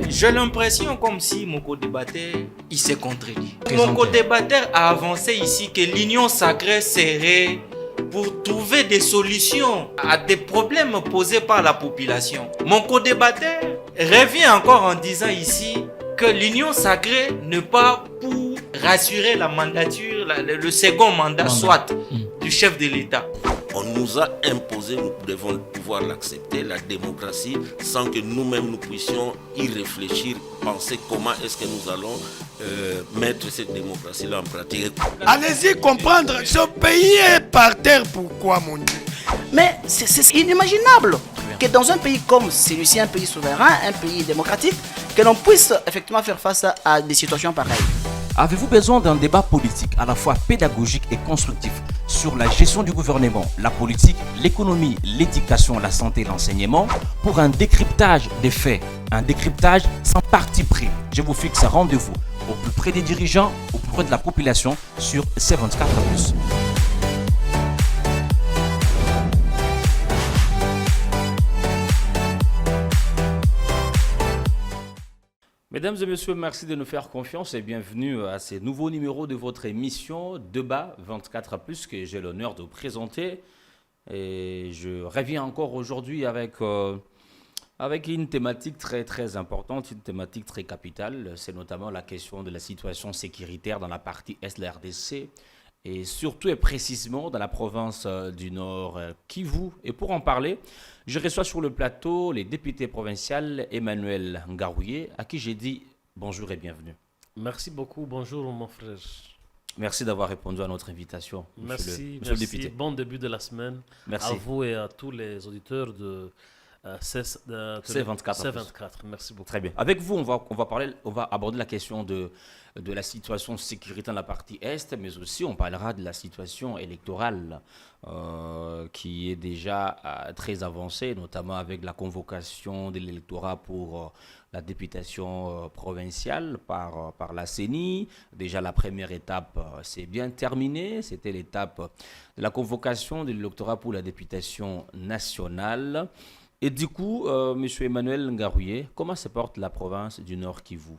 J'ai l'impression comme si mon co-débatteur, il s'est contredit. Mon co-débatteur a avancé ici que l'union sacrée serait pour trouver des solutions à des problèmes posés par la population. Mon co-débatteur revient encore en disant ici que l'union sacrée n'est pas pour rassurer la mandature, le second mandat soit du chef de l'État. On nous a imposé, nous devons pouvoir l'accepter, la démocratie, sans que nous-mêmes nous puissions y réfléchir, penser comment est-ce que nous allons mettre cette démocratie-là en pratique. Allez-y comprendre, ce pays est par terre, pourquoi mon Dieu? Mais c'est inimaginable que dans un pays comme celui-ci, un pays souverain, un pays démocratique, que l'on puisse effectivement faire face à des situations pareilles. Avez-vous besoin d'un débat politique à la fois pédagogique et constructif sur la gestion du gouvernement, la politique, l'économie, l'éducation, la santé et l'enseignement pour un décryptage des faits, un décryptage sans parti pris? Je vous fixe un rendez-vous au plus près des dirigeants, au plus près de la population sur C24+. Mesdames et messieurs, merci de nous faire confiance et bienvenue à ce nouveau numéro de votre émission Débat 24+, que j'ai l'honneur de présenter. Et je reviens encore aujourd'hui avec une thématique très importante, une thématique très capitale. C'est notamment la question de la situation sécuritaire dans la partie est de la RDC et surtout et précisément dans la province du Nord Kivu. Et pour en parler, je reçois sur le plateau les députés provinciaux Emmanuel Ngarouye, à qui j'ai dit bonjour et bienvenue. Merci beaucoup, bonjour mon frère. Merci d'avoir répondu à notre invitation. Merci, monsieur le député. Bon début de la semaine. Merci. À vous et à tous les auditeurs de C24. Merci beaucoup. Très bien. Avec vous, on va aborder la question de la situation sécuritaire dans la partie Est, mais aussi on parlera de la situation électorale qui est déjà très avancée, notamment avec la convocation de l'électorat pour la députation provinciale par la CENI. Déjà, la première étape s'est bien terminée. C'était l'étape de la convocation de l'électorat pour la députation nationale. Et du coup, M. Emmanuel Ngarouye, comment se porte la province du Nord Kivu?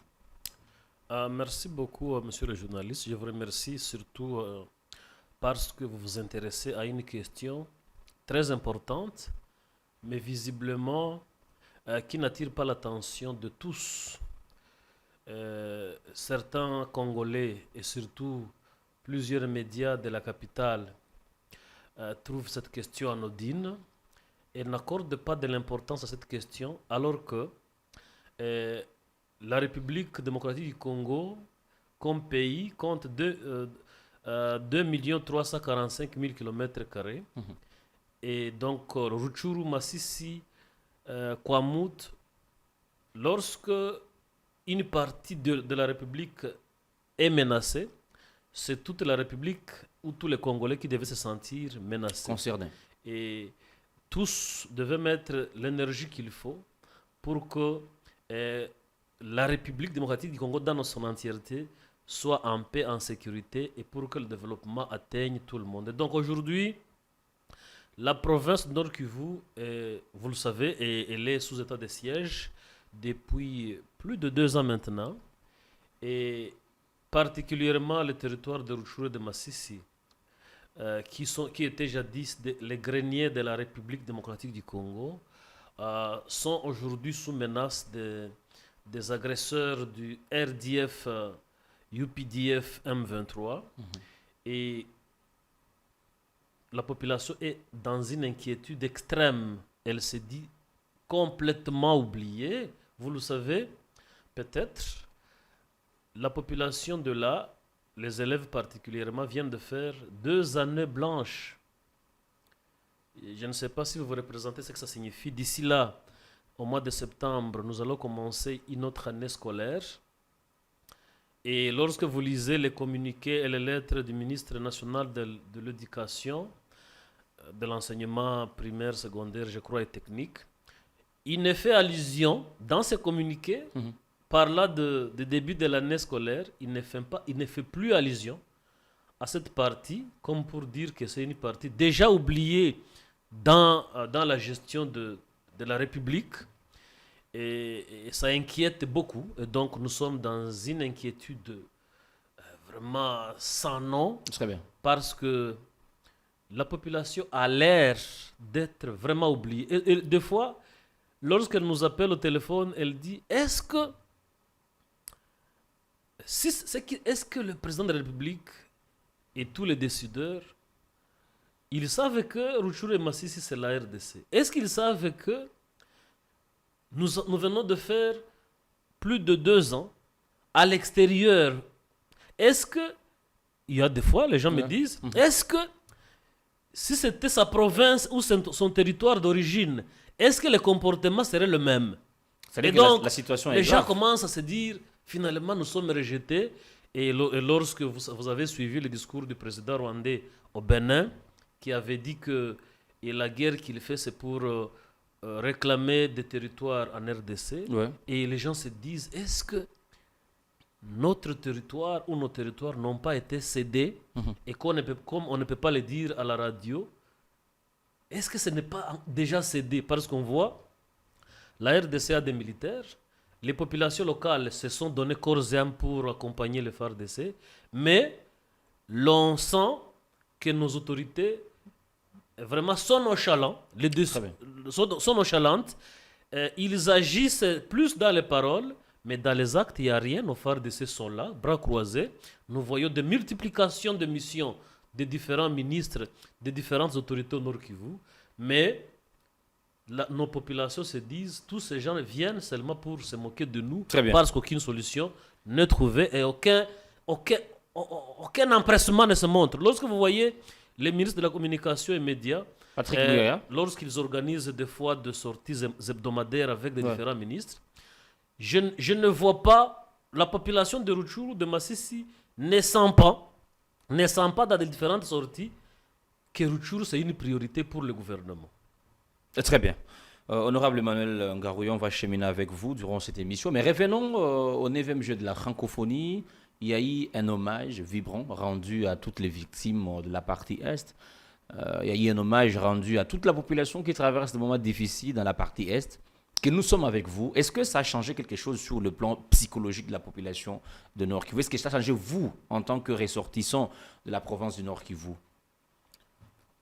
Merci beaucoup, monsieur le journaliste. Je vous remercie surtout parce que vous vous intéressez à une question très importante, mais visiblement qui n'attire pas l'attention de tous. Certains Congolais et surtout plusieurs médias de la capitale trouvent cette question anodine et n'accorde pas de l'importance à cette question, alors que la République démocratique du Congo, comme pays, compte 2 345 000 km². Et donc, Rutshuru, Masisi, Kwamut, lorsque une partie de la République est menacée, c'est toute la République ou tous les Congolais qui devaient se sentir menacés. Concernés. Et tous devaient mettre l'énergie qu'il faut pour que la République démocratique du Congo dans son entièreté soit en paix, en sécurité et pour que le développement atteigne tout le monde. Et donc aujourd'hui, la province de Nord Kivu, vous le savez, elle est sous état de siège depuis plus de 2 ans maintenant. Et particulièrement le territoire de Rutshuru et de Masisi, qui étaient jadis les greniers de la République démocratique du Congo, sont aujourd'hui sous menace des agresseurs du RDF, UPDF M23. Et la population est dans une inquiétude extrême. Elle se dit complètement oubliée. Vous le savez, peut-être, la population de là, les élèves particulièrement, viennent de faire 2 années blanches. Et je ne sais pas si vous vous représentez ce que ça signifie. D'ici là, au mois de septembre, nous allons commencer une autre année scolaire. Et lorsque vous lisez les communiqués et les lettres du ministre national de l'Éducation, de l'enseignement primaire, secondaire, je crois, et technique, il ne fait allusion dans ces communiqués, parlant de début de l'année scolaire, il ne fait plus allusion à cette partie, comme pour dire que c'est une partie déjà oubliée dans la gestion de la République. Et ça inquiète beaucoup. Et donc nous sommes dans une inquiétude vraiment sans nom. Très bien. Parce que la population a l'air d'être vraiment oubliée. Et des fois, lorsqu'elle nous appelle au téléphone, elle dit, est-ce que le président de la République et tous les décideurs, ils savent que Rutshuru et Masisi, c'est la RDC? Est-ce qu'ils savent que nous venons de faire plus de 2 ans à l'extérieur? Est-ce que, il y a des fois, les gens me disent, est-ce que si c'était sa province ou son territoire d'origine, est-ce que le comportement serait le même? C'est-à-dire Et que donc, la situation est les gens grave. commencent à se dire, finalement, nous sommes rejetés. Et lorsque vous avez suivi le discours du président rwandais au Bénin, qui avait dit que la guerre qu'il fait, c'est pour réclamer des territoires en RDC. Ouais. Et les gens se disent, est-ce que notre territoire ou nos territoires n'ont pas été cédés et comme on ne peut pas le dire à la radio, est-ce que ce n'est pas déjà cédé? Parce qu'on voit, la RDC a des militaires, les populations locales se sont donné corps et âme pour accompagner les FARDC, mais l'on sent que nos autorités vraiment sont nonchalantes, sont nonchalantes. Ils agissent plus dans les paroles, mais dans les actes, il n'y a rien. Nos FARDC sont là, bras croisés. Nous voyons des multiplications de missions des différents ministres, des différentes autorités au Nord Kivu. Mais nos populations se disent, tous ces gens viennent seulement pour se moquer de nous, parce qu'aucune solution n'est trouvée et aucun empressement ne se montre. Lorsque vous voyez les ministres de la communication et médias, lorsqu'ils organisent des fois de sorties hebdomadaires avec des différents ministres, je ne vois pas la population de Rutshuru, de Masisi, ne sent pas dans les différentes sorties que Rutshuru, c'est une priorité pour le gouvernement. Très bien. Honorable Emmanuel Ngarouillon, on va cheminer avec vous durant cette émission. Mais revenons au 9e jeu de la francophonie. Il y a eu un hommage vibrant rendu à toutes les victimes de la partie Est. Il y a eu un hommage rendu à toute la population qui traverse des moments difficiles dans la partie Est. Que nous sommes avec vous. Est-ce que ça a changé quelque chose sur le plan psychologique de la population de Nord Kivu? Est-ce que ça a changé vous, en tant que ressortissant de la province du Nord Kivu?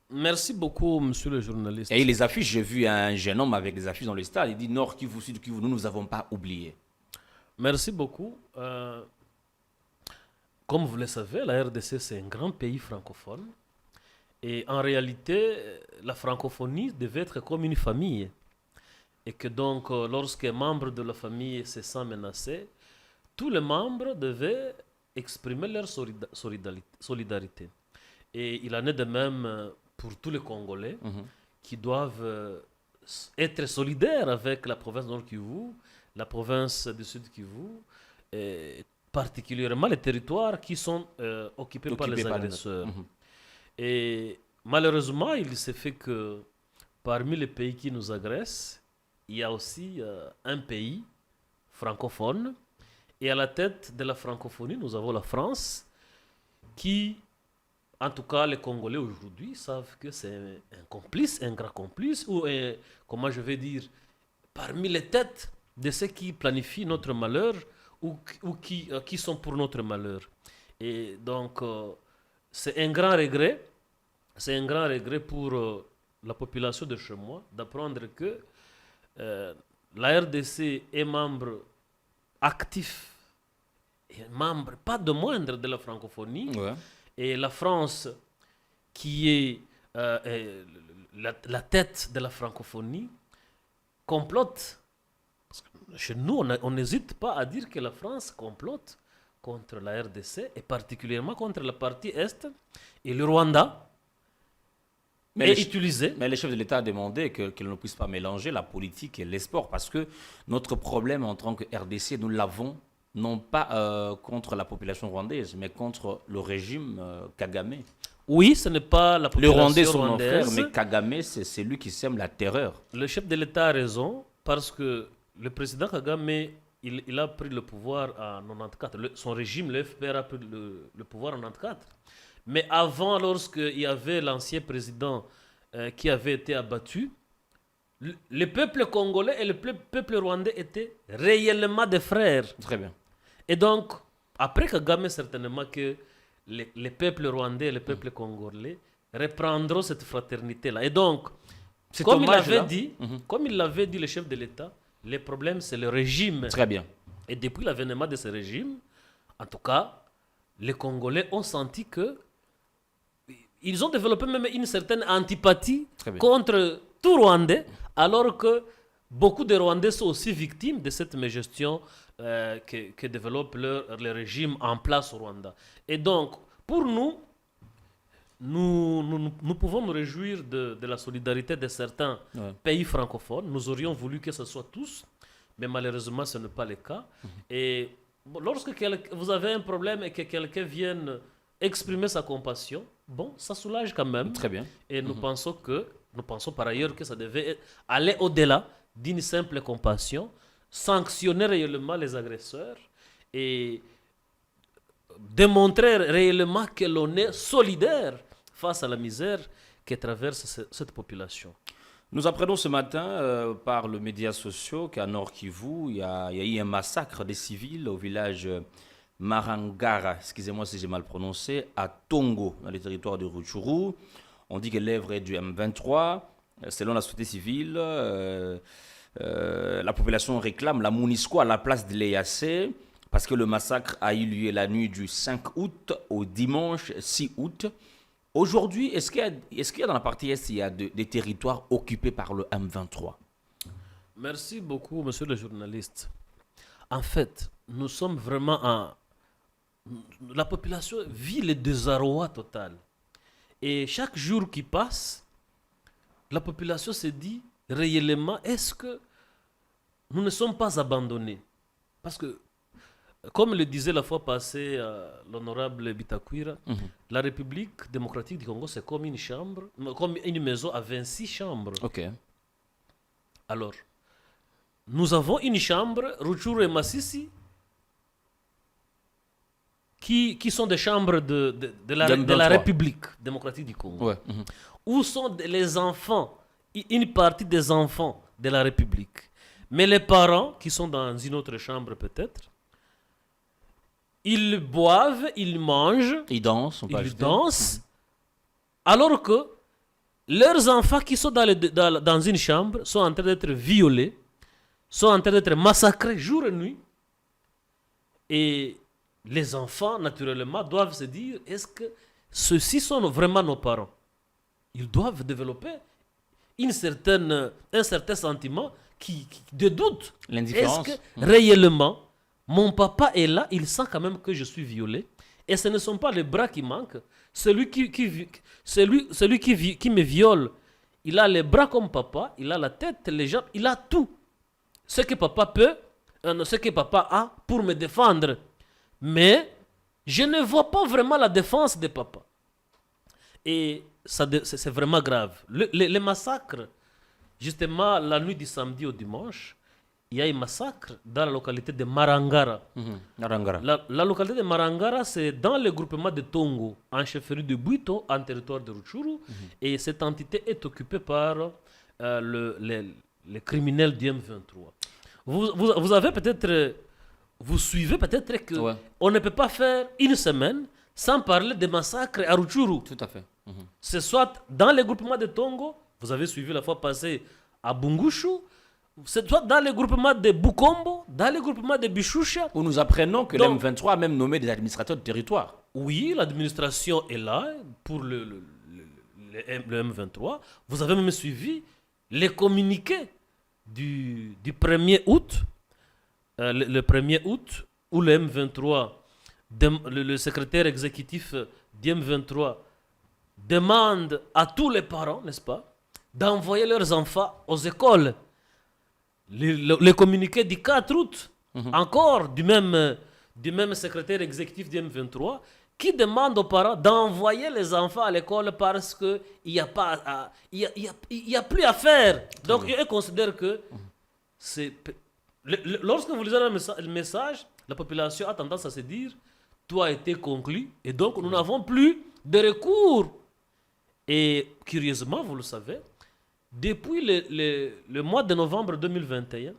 Merci beaucoup, monsieur le journaliste. Et les affiches, j'ai vu un jeune homme avec des affiches dans le stade. Il dit Nord Kivu, Sud Kivu, nous n'avons pas oublié. Merci beaucoup. Comme vous le savez, la RDC, c'est un grand pays francophone. Et en réalité, la francophonie devait être comme une famille. Et que donc, lorsqu'un membre de la famille se sent menacé, tous les membres devaient exprimer leur solidarité. Et il en est de même pour tous les Congolais qui doivent être solidaires avec la province Nord Kivu, la province du Sud Kivu, et particulièrement les territoires qui sont occupés par les agresseurs. Et malheureusement, il s'est fait que parmi les pays qui nous agressent, il y a aussi un pays francophone. Et à la tête de la francophonie, nous avons la France, qui, en tout cas les Congolais aujourd'hui, savent que c'est un complice, un grand complice, ou comment je vais dire, parmi les têtes de ceux qui planifient notre malheur ou qui sont pour notre malheur. Et donc, c'est un grand regret pour la population de chez moi d'apprendre que la RDC est membre actif et membre pas de moindre de la francophonie. Et la France, qui est la tête de la francophonie, complote. Parce que chez nous, on n'hésite pas à dire que la France complote contre la RDC et particulièrement contre la partie Est. Et le Rwanda est utilisé. Mais le chef de l'État a demandé qu'il ne puisse pas mélanger la politique et les sports, parce que notre problème en tant que RDC, nous l'avons non pas contre la population rwandaise, mais contre le régime Kagame. Oui, ce n'est pas la population rwandais. Les Rwandais sont nos rwandaise. frères, mais Kagame, c'est lui qui sème la terreur. Le chef de l'État a raison, parce que le président Kagame, il a pris le pouvoir en 1994. Son régime, le FPR, a pris le pouvoir en 1994. Mais avant, lorsqu'il y avait l'ancien président qui avait été abattu, le peuple congolais et le peuple rwandais étaient réellement des frères. Très bien. Et donc, après Kagame, certainement que les peuples rwandais et les peuples congolais reprendront cette fraternité-là. Et donc, comme il l'avait dit le chef de l'État, le problème c'est le régime. Très bien. Et depuis l'avènement de ce régime, en tout cas, les Congolais ont senti que ils ont développé même une certaine antipathie contre tout Rwandais, alors que beaucoup de Rwandais sont aussi victimes de cette mégestion que développe le régime en place au Rwanda. Et donc, pour nous pouvons nous réjouir de la solidarité de certains pays francophones. Nous aurions voulu que ce soit tous, mais malheureusement, ce n'est pas le cas. Et lorsque vous avez un problème et que quelqu'un vienne exprimer sa compassion, bon, ça soulage quand même. Très bien. Et nous pensons par ailleurs que ça devait aller au-delà d'une simple compassion, sanctionner réellement les agresseurs et démontrer réellement que l'on est solidaire face à la misère que traverse cette population. Nous apprenons ce matin par les médias sociaux qu'à Nord Kivu, il y a eu un massacre des civils au village Marangara, excusez-moi si j'ai mal prononcé, à Tongo, dans le territoire de Rutshuru. On dit que l'œuvre est du M23. Selon la société civile, la population réclame la MONUSCO à la place de l'EAC parce que le massacre a eu lieu la nuit du 5 août au dimanche 6 août. Aujourd'hui, est-ce qu'il y a dans la partie Est, il y a des territoires occupés par le M23? Merci beaucoup, monsieur le journaliste. En fait, nous sommes vraiment la population vit le désarroi total. Et chaque jour qui passe, la population se dit réellement, est-ce que nous ne sommes pas abandonnés? Parce que, comme le disait la fois passée l'honorable Bitakwira, la République démocratique du Congo, c'est comme une chambre, comme une maison à 26 chambres. Ok. Alors, nous avons une chambre, Rutshuru et Masisi, qui sont des chambres de la République démocratique du Congo. Ouais. Où sont les enfants, une partie des enfants de la République. Mais les parents, qui sont dans une autre chambre peut-être, ils boivent, ils mangent, ils dansent, alors que leurs enfants qui sont dans une chambre sont en train d'être violés, sont en train d'être massacrés jour et nuit. Et les enfants, naturellement, doivent se dire, est-ce que ceux-ci sont vraiment nos parents? Ils doivent développer un certain sentiment de doute. L'indifférence. Est-ce que réellement, mon papa est là, il sent quand même que je suis violé. Et ce ne sont pas les bras qui manquent. Celui qui me viole, il a les bras comme papa, il a la tête, les jambes, il a tout. Ce que papa ce que papa a pour me défendre. Mais je ne vois pas vraiment la défense de papa. Et c'est vraiment grave. Les massacres, justement, la nuit du samedi au dimanche, il y a un massacre dans la localité de Marangara. La localité de Marangara, c'est dans le groupement de Tongo, en chefferie de Buito, en territoire de Rutshuru. Et cette entité est occupée par les criminels du M23. Vous avez peut-être... Vous suivez peut-être qu'on ne peut pas faire une semaine sans parler des massacres à Rutshuru. Tout à fait. C'est soit dans les groupements de Tongo, vous avez suivi la fois passée à Bungushu, c'est soit dans les groupements de Bukombo, dans les groupements de Bishusha. Où nous apprenons que le M23 a même nommé des administrateurs de territoire. Oui, l'administration est là pour le M23. Vous avez même suivi les communiqués du 1er août. Le 1er août, où le M23, le secrétaire exécutif du M23 demande à tous les parents, n'est-ce pas, d'envoyer leurs enfants aux écoles. Le communiqué du 4 août, encore du même secrétaire exécutif du M23, qui demande aux parents d'envoyer les enfants à l'école parce qu'il n'y a plus à faire. Donc, ils considèrent que lorsque vous lisez le message, la population a tendance à se dire tout a été conclu et donc nous n'avons plus de recours. Et curieusement, vous le savez, depuis le mois de novembre 2021,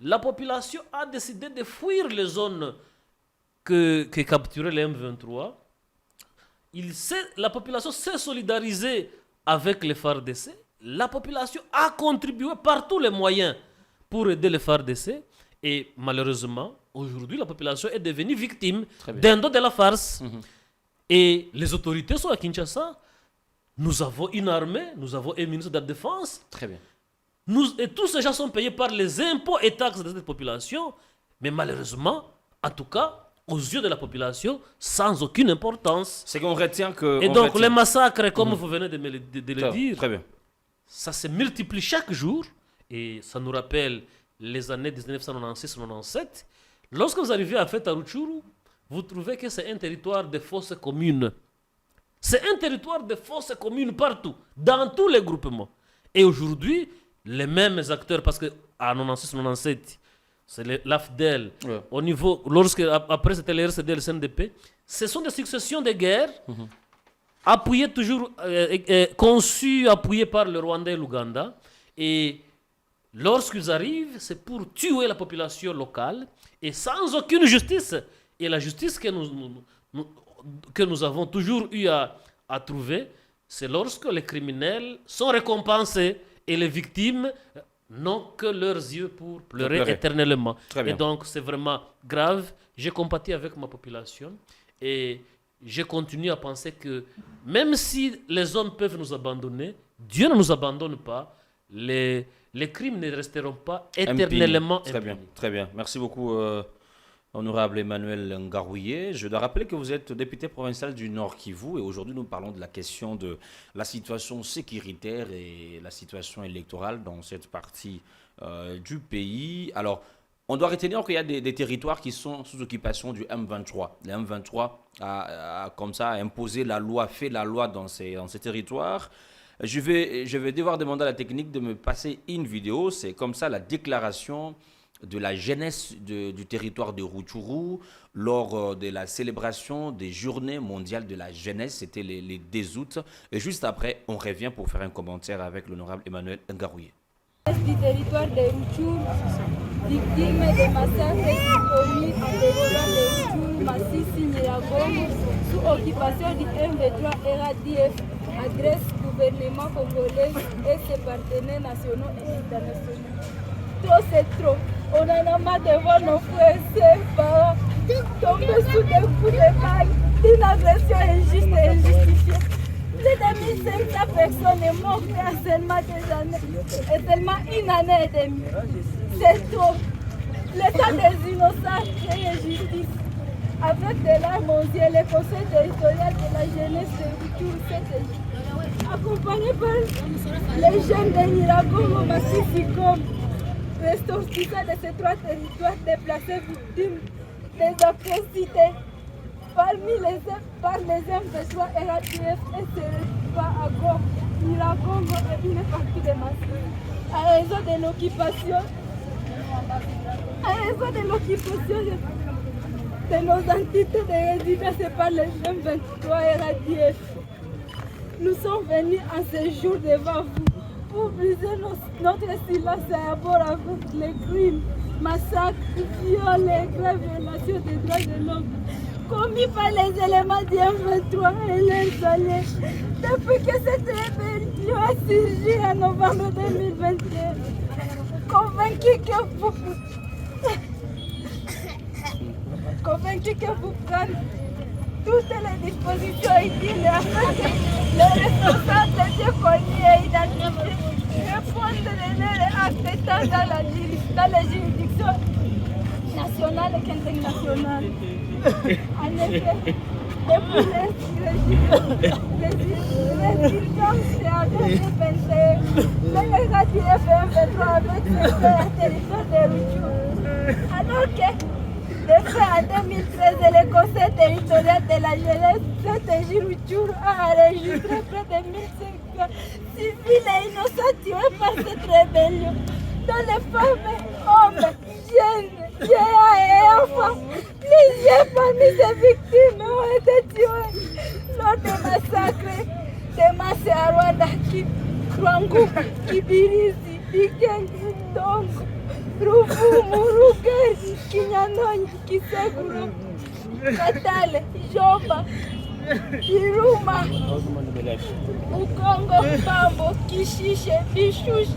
la population a décidé de fuir les zones que capturaient les M23. La population s'est solidarisée avec les FARDC. La population a contribué par tous les moyens pour aider les FARDC. Et malheureusement, aujourd'hui, la population est devenue victime d'un dos de la farce. Et les autorités sont à Kinshasa. Nous avons une armée, nous avons un ministre de la Défense. Très bien. Et tous ces gens sont payés par les impôts et taxes de cette population. Mais malheureusement, en tout cas, aux yeux de la population, sans aucune importance. C'est qu'on retient que... Et donc, les massacres, comme vous venez de le dire, très bien. Ça se multiplie chaque jour. Et ça nous rappelle les années 1996-97. Lorsque vous arrivez à Feta Rutshuru, vous trouvez que c'est un territoire de fosses communes. C'est un territoire de fosses communes partout, dans tous les groupements. Et aujourd'hui, les mêmes acteurs, parce qu'en 96-97, c'est l'AFDEL, au niveau, après c'était le RCD et le CNDP, ce sont des successions de guerres, appuyées toujours, conçues, appuyées par le Rwanda et l'Ouganda. Et lorsqu'ils arrivent, c'est pour tuer la population locale, et sans aucune justice. Et la justice que nous avons toujours eu à trouver, c'est lorsque les criminels sont récompensés et les victimes n'ont que leurs yeux pour pleurer éternellement. Et donc c'est vraiment grave. J'ai compati avec ma population et je continue à penser que même si les hommes peuvent nous abandonner, Dieu ne nous abandonne pas. Les crimes ne resteront pas éternellement impunis. Très bien. Merci beaucoup. Honorable Emmanuel Ngarouye, je dois rappeler que vous êtes député provincial du Nord Kivu et aujourd'hui nous parlons de la question de la situation sécuritaire et la situation électorale dans cette partie du pays. Alors, on doit retenir qu'il y a des territoires qui sont sous occupation du M23. Le M23 a comme ça imposé la loi, fait la loi dans ces territoires. Je vais devoir demander à la technique de me passer une vidéo. C'est comme ça la déclaration de la jeunesse du territoire de Rutshuru lors de la célébration des journées mondiales de la jeunesse. C'était les 2 août. Et juste après, on revient pour faire un commentaire avec l'honorable Emmanuel Ngarouye. Du territoire de Rutshuru, victime des massacres commis en territoire de Rutshuru, Massissi, Nyiragongo, sous occupation du M23 RADF, adresse gouvernement congolais et ses partenaires nationaux et internationaux. Trop c'est trop. On en a marre de voir nos frères et ses parents tomber sous des coups de balle d'une agression injuste et injustifiée. Plus de 1500 personnes sont mortes en seulement des années et seulement une année et demie. C'est trop. L'état des innocents crée injustice. Avec de larmes aux yeux, le conseil territorial de la jeunesse de Rutshuru s'est accompagné par les jeunes de Nyiragongo, Massissi, ressortissants de ces 3 territoires déplacés victimes des atrocités par les M23 RADF et Serepa à Goma, Nyiragongo et une partie de Massissi. À raison de l'occupation de nos entités de résidence par les M23 RADF. Nous sommes venus en ce jour devant vous pour briser notre silence à rapport avec les crimes, massacres, viols et graves violations des droits de l'homme commis par les éléments du M23 et leurs alliés depuis que cette rébellion a surgi en novembre 2021. Convaincu que vous preniez toutes les dispositions utiles afin que les responsables soient connus et identifiés, répondre de leurs actes dans les juridictions nationales et internationales. En effet, depuis les urgences de 2021, le RADF M23 avec ses territoires de Rutshuru. Alors que en 2013, le Conseil territorial de la jeunesse stratégie Rutshuru a enregistré près de 1500 civils et innocents tués par cette rébellion, dont les femmes, hommes, jeunes, vieillards et enfants. Plusieurs parmi ces victimes ont été tués lors des massacres de Massé à Rwanda qui Rwangu, Kibirizi, Bigengi, Dongo, Ruvumu, Rugari, Kinyanonyi, Kiseguro, Katale, Joba, Iruma, Ukongo, Bambo, Kishishe, Bishouche,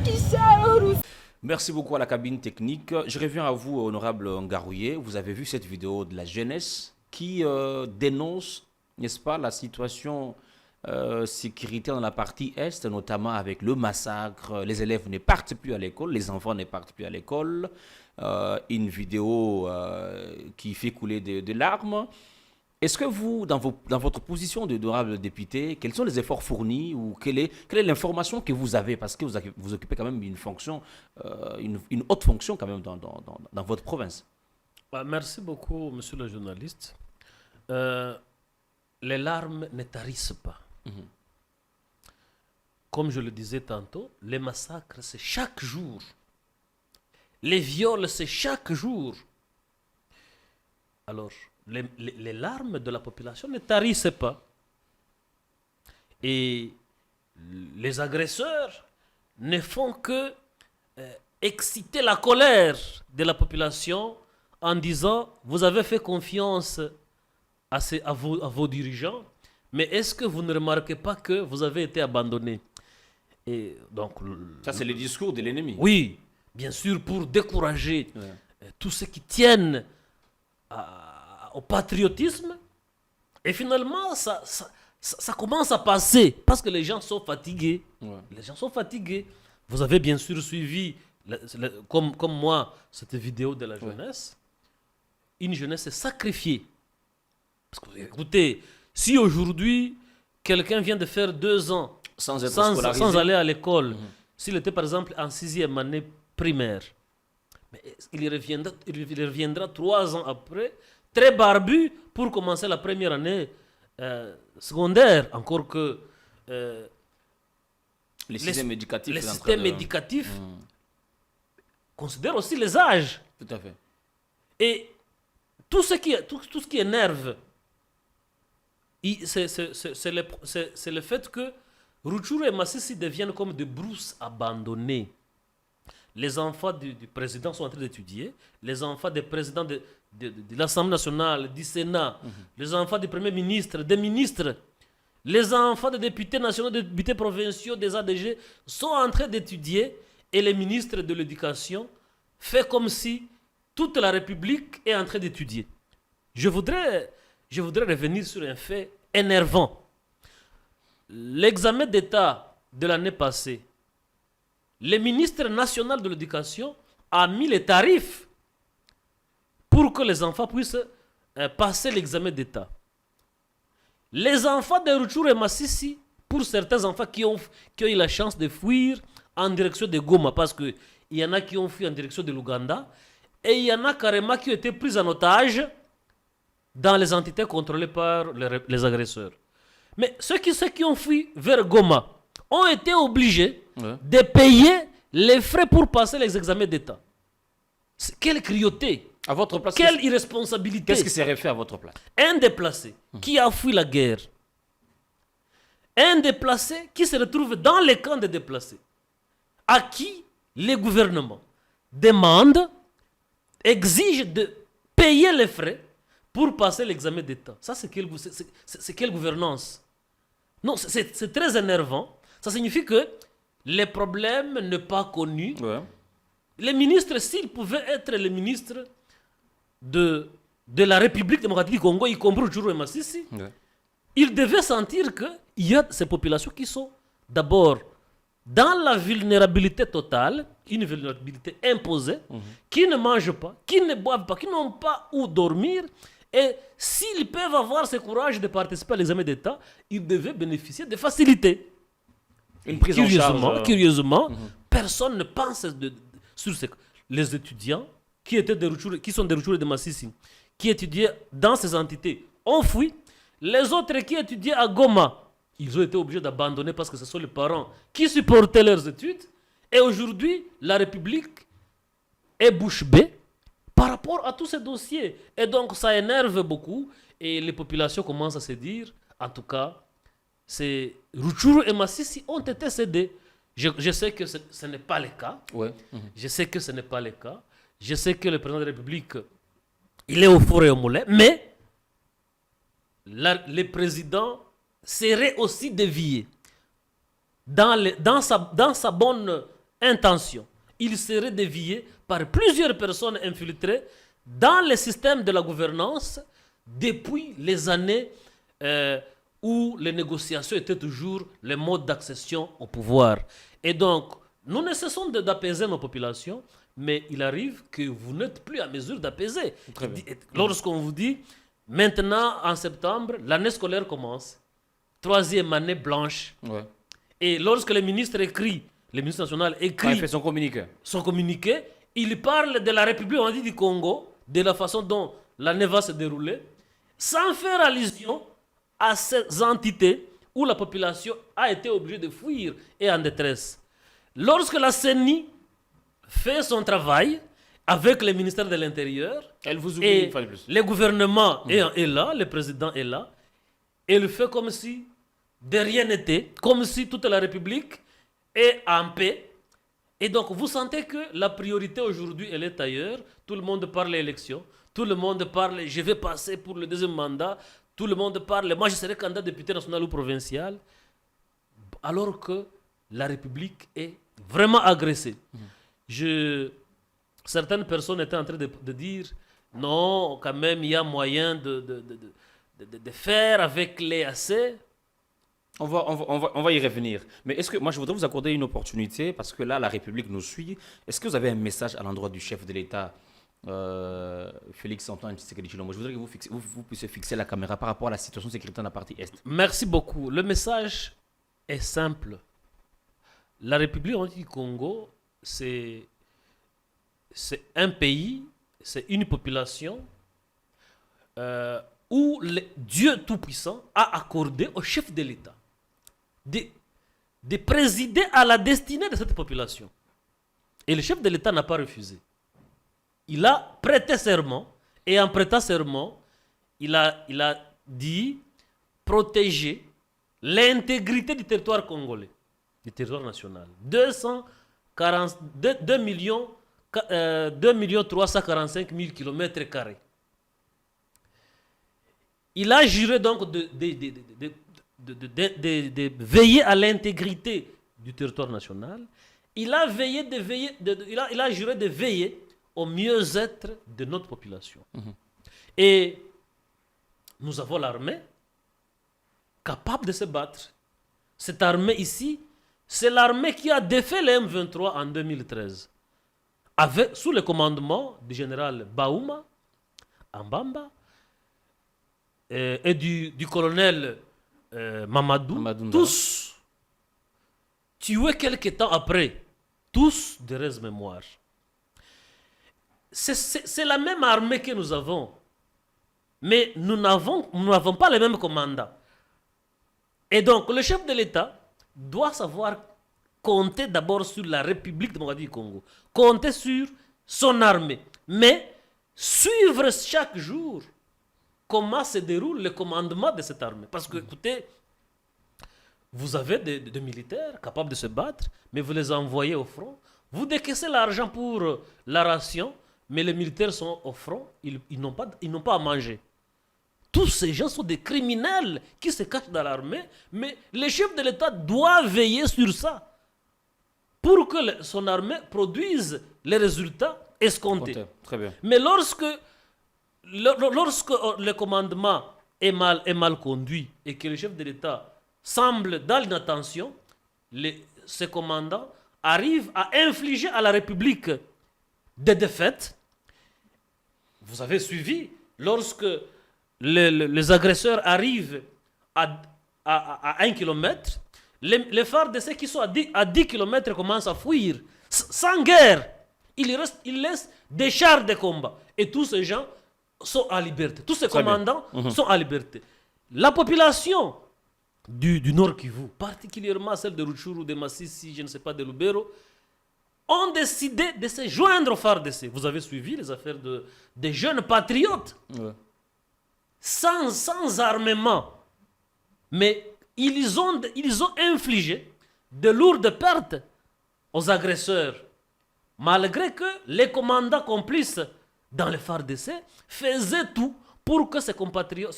Kishaoru. Merci beaucoup à la cabine technique. Je reviens à vous, honorable Ngarouye. Vous avez vu cette vidéo de la jeunesse qui dénonce, n'est-ce pas, la situation sécuritaire dans la partie Est, notamment avec le massacre. Les élèves ne partent plus à l'école, les enfants ne partent plus à l'école. Une vidéo qui fait couler de larmes. Est-ce que vous, dans votre position d'honorable député, quels sont les efforts fournis ou quelle est l'information que vous avez? Parce que vous occupez quand même une fonction, une haute fonction quand même dans votre province. Merci beaucoup, monsieur le journaliste. Les larmes ne tarissent pas. Comme je le disais tantôt, les massacres, c'est chaque jour. Les viols, c'est chaque jour. Alors, les larmes de la population ne tarissent pas. Et les agresseurs ne font que exciter la colère de la population en disant « Vous avez fait confiance à vos dirigeants, mais est-ce que vous ne remarquez pas que vous avez été abandonné ?» Et donc, ça, c'est le discours de l'ennemi. Oui, bien sûr, pour décourager tous ceux qui tiennent au patriotisme. Et finalement, ça commence à passer parce que les gens sont fatigués. Les gens sont fatigués. Vous avez bien sûr suivi, comme moi, cette vidéo de la jeunesse. Une jeunesse est sacrifiée. Parce que, écoutez, si aujourd'hui, quelqu'un vient de faire 2 ans sans aller à l'école, s'il était par exemple en 6e année primaire, mais il reviendra 3 ans après, très barbu, pour commencer la première année secondaire, encore que les systèmes éducatifs considèrent aussi les âges. Tout à fait. Et tout ce qui énerve, c'est le fait que Rutshuru et Masisi deviennent comme des brousses abandonnées. Les enfants du président sont en train d'étudier, les enfants des présidents de l'Assemblée nationale, du Sénat, les enfants des premiers ministres, des ministres, les enfants des députés nationaux, des députés provinciaux, des ADG sont en train d'étudier et les ministres de l'éducation font comme si toute la République est en train d'étudier. Je voudrais revenir sur un fait énervant. L'examen d'État de l'année passée, le ministre national de l'éducation a mis les tarifs pour que les enfants puissent passer l'examen d'État. Les enfants de Rutshuru et Masisi, pour certains enfants qui ont eu la chance de fuir en direction de Goma, parce qu'il y en a qui ont fui en direction de l'Ouganda, et il y en a carrément qui ont été pris en otage dans les entités contrôlées par les agresseurs. Mais ceux qui ont fui vers Goma ont été obligés de payer les frais pour passer les examens d'État. Quelle cruauté! À votre place, quelle irresponsabilité! Qu'est-ce qui serait fait à votre place? Un déplacé qui a fui la guerre, un déplacé qui se retrouve dans les camps de déplacés, à qui les gouvernements demandent, exigent de payer les frais pour passer l'examen d'État. Ça, c'est quelle gouvernance? Non, c'est très énervant. Ça signifie que les problèmes ne sont pas connus. Les ministres, s'ils pouvaient être les ministres de la République démocratique du Congo, y compris Rutshuru et Masisi, ils devaient sentir qu'il y a ces populations qui sont d'abord dans la vulnérabilité totale, une vulnérabilité imposée, qui ne mangent pas, qui ne boivent pas, qui n'ont pas où dormir. Et s'ils peuvent avoir ce courage de participer à l'examen d'État, ils devaient bénéficier de facilités. Une prise en charge. Curieusement, personne ne pense sur les étudiants qui sont des Rutshuru et de Masisi, qui étudiaient dans ces entités, ont fui. Les autres qui étudiaient à Goma, ils ont été obligés d'abandonner parce que ce sont les parents qui supportaient leurs études. Et aujourd'hui, la République est bouche bée par rapport à tous ces dossiers. Et donc, ça énerve beaucoup. Et les populations commencent à se dire, en tout cas, c'est Rutshuru et Masisi ont été cédés. Je sais que ce n'est pas le cas. Ouais. Je sais que ce n'est pas le cas. Je sais que le président de la République, il est au four et au moulin, mais le président serait aussi dévié dans sa bonne intention. Il serait dévié par plusieurs personnes infiltrées dans le système de la gouvernance depuis les années où les négociations étaient toujours le mode d'accession au pouvoir. Et donc, nous ne cessons d'apaiser nos populations, mais il arrive que vous n'êtes plus à mesure d'apaiser. Lorsqu'on vous dit, maintenant, en septembre, l'année scolaire commence, 3e année blanche. Ouais. Et lorsque le ministre national écrit Quand il fait son communiqué, il parle de la République du Congo, de la façon dont l'année va se dérouler, sans faire allusion à ces entités où la population a été obligée de fuir et en détresse. Lorsque la CENI fait son travail avec le ministère de l'Intérieur, elle vous oublie et une fois de plus. le gouvernement est là, le président est là, elle fait comme si de rien n'était, comme si toute la République est en paix. Et donc, vous sentez que la priorité aujourd'hui, elle est ailleurs. Tout le monde parle élection. Tout le monde parle, je vais passer pour le 2e mandat. Tout le monde parle, moi je serai candidat député national ou provincial. Alors que la République est vraiment agressée. Certaines personnes étaient en train de dire, non, quand même, il y a moyen de faire avec les AC. On va y revenir. Mais est-ce que moi je voudrais vous accorder une opportunité parce que là la République nous suit. Est-ce que vous avez un message à l'endroit du chef de l'État, Félix Antoine Tshisekedi Tshilombo? Je voudrais que vous puissiez fixer la caméra par rapport à la situation sécuritaire dans la partie Est. Merci beaucoup. Le message est simple. La République du Congo, c'est un pays, c'est une population où le Dieu Tout-Puissant a accordé au chef de l'État de présider à la destinée de cette population. Et le chef de l'État n'a pas refusé. Il a prêté serment, et en prêtant serment, il a dit protéger l'intégrité du territoire congolais, du territoire national. 2 345 000 km². Il a juré donc de veiller à l'intégrité du territoire national. Il a juré de veiller au mieux-être de notre population. Et nous avons l'armée capable de se battre. Cette armée ici, c'est l'armée qui a défait le M23 en 2013. Sous le commandement du général Baouma, Ambamba, et du colonel Mamadou, tous tués quelques temps après, tous de reste mémoire. C'est la même armée que nous avons, mais nous n'avons pas les mêmes commandants. Et donc, le chef de l'État doit savoir compter d'abord sur la République démocratique du Congo, compter sur son armée, mais suivre chaque jour comment se déroule le commandement de cette armée. Parce que, écoutez, vous avez des militaires capables de se battre, mais vous les envoyez au front. Vous décaissez l'argent pour la ration, mais les militaires sont au front, ils n'ont pas à manger. Tous ces gens sont des criminels qui se cachent dans l'armée, mais le chef de l'État doit veiller sur ça pour que son armée produise les résultats escomptés. Très bien. Mais lorsque le commandement est mal conduit et que le chef de l'État semble dans l'inattention, ce commandant arrive à infliger à la République des défaites. Vous avez suivi, lorsque les agresseurs arrivent à 1 km, les FARDC qui sont à 10 km commencent à fuir. Sans guerre, ils laissent des chars de combat. Et tous ces gens sont en liberté. Tous ces commandants sont en liberté. La population du Nord Kivu, particulièrement celle de Rutshuru, de Masisi, je ne sais pas, de Lubero, ont décidé de se joindre aux FARDC. Vous avez suivi les affaires des jeunes patriotes, sans armement, mais ils ont infligé de lourdes pertes aux agresseurs, malgré que les commandants complices dans le FARDC faisaient tout pour que ces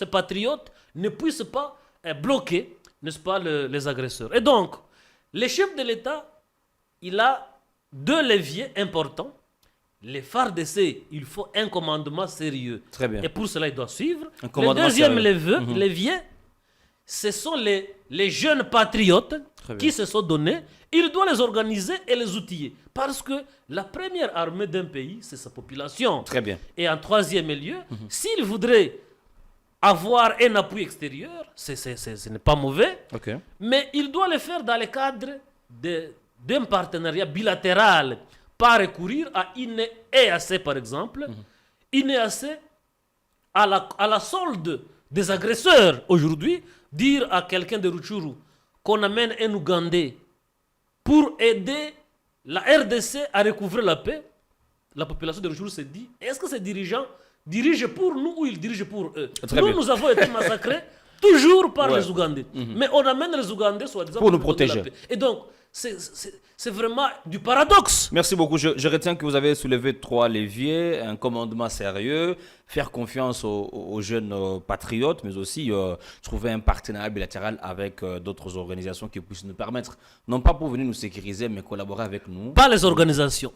patriotes ne puissent pas bloquer, n'est-ce pas, les agresseurs. Et donc, le chef de l'État, il a 2 leviers importants. Les FARDC, il faut un commandement sérieux. Très bien. Et pour cela, il doit suivre. Le deuxième levier, ce sont les jeunes patriotes qui se sont donnés. Il doit les organiser et les outiller. Parce que la première armée d'un pays, c'est sa population. Très bien. Et en troisième lieu, s'il voudrait avoir un appui extérieur, ce n'est pas mauvais. Okay. Mais il doit le faire dans le cadre d'un partenariat bilatéral. Pas recourir à INEAC, par exemple. INEAC, à la solde des agresseurs aujourd'hui, dire à quelqu'un de Rutshuru qu'on amène un Ougandais pour aider la RDC à recouvrir la paix, la population de Rutshuru se dit, est-ce que ces dirigeants dirigent pour nous ou ils dirigent pour eux? Nous avons été massacrés toujours par les Ougandais. Mais on amène les Ougandais, soi-disant, pour nous protéger. Et donc, c'est vraiment du paradoxe. Merci beaucoup. Je retiens que vous avez soulevé 3 leviers, un commandement sérieux, faire confiance aux jeunes patriotes, mais aussi trouver un partenariat bilatéral avec d'autres organisations qui puissent nous permettre, non pas pour venir nous sécuriser, mais collaborer avec nous. Pas les organisations,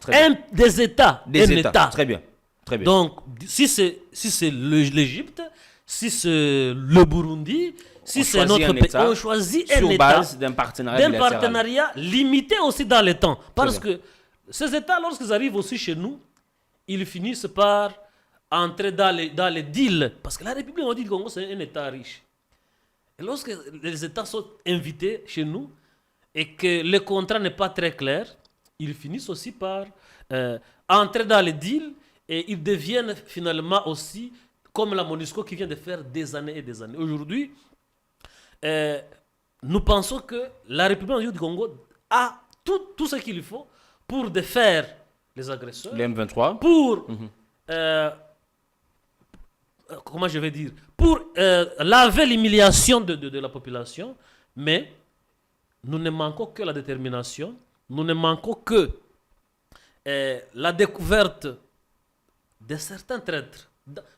des États. Des États. Très bien. Très bien. Donc, si c'est l'Égypte, si c'est le Burundi, si c'est notre pays, on choisit un État base d'un partenariat limité aussi dans le temps. Parce que ces États, lorsqu'ils arrivent aussi chez nous, ils finissent par entrer dans les deals. Parce que la République du Congo, c'est un État riche. Et lorsque les États sont invités chez nous et que le contrat n'est pas très clair, ils finissent aussi par entrer dans les deals et ils deviennent finalement aussi comme la MONUSCO qui vient de faire des années et des années. Aujourd'hui, nous pensons que la République du Congo a tout ce qu'il faut pour défaire les agresseurs. Les M23. Pour, comment je vais dire, pour laver l'humiliation de la population. Mais nous ne manquons que la détermination. Nous ne manquons que la découverte de certains traîtres.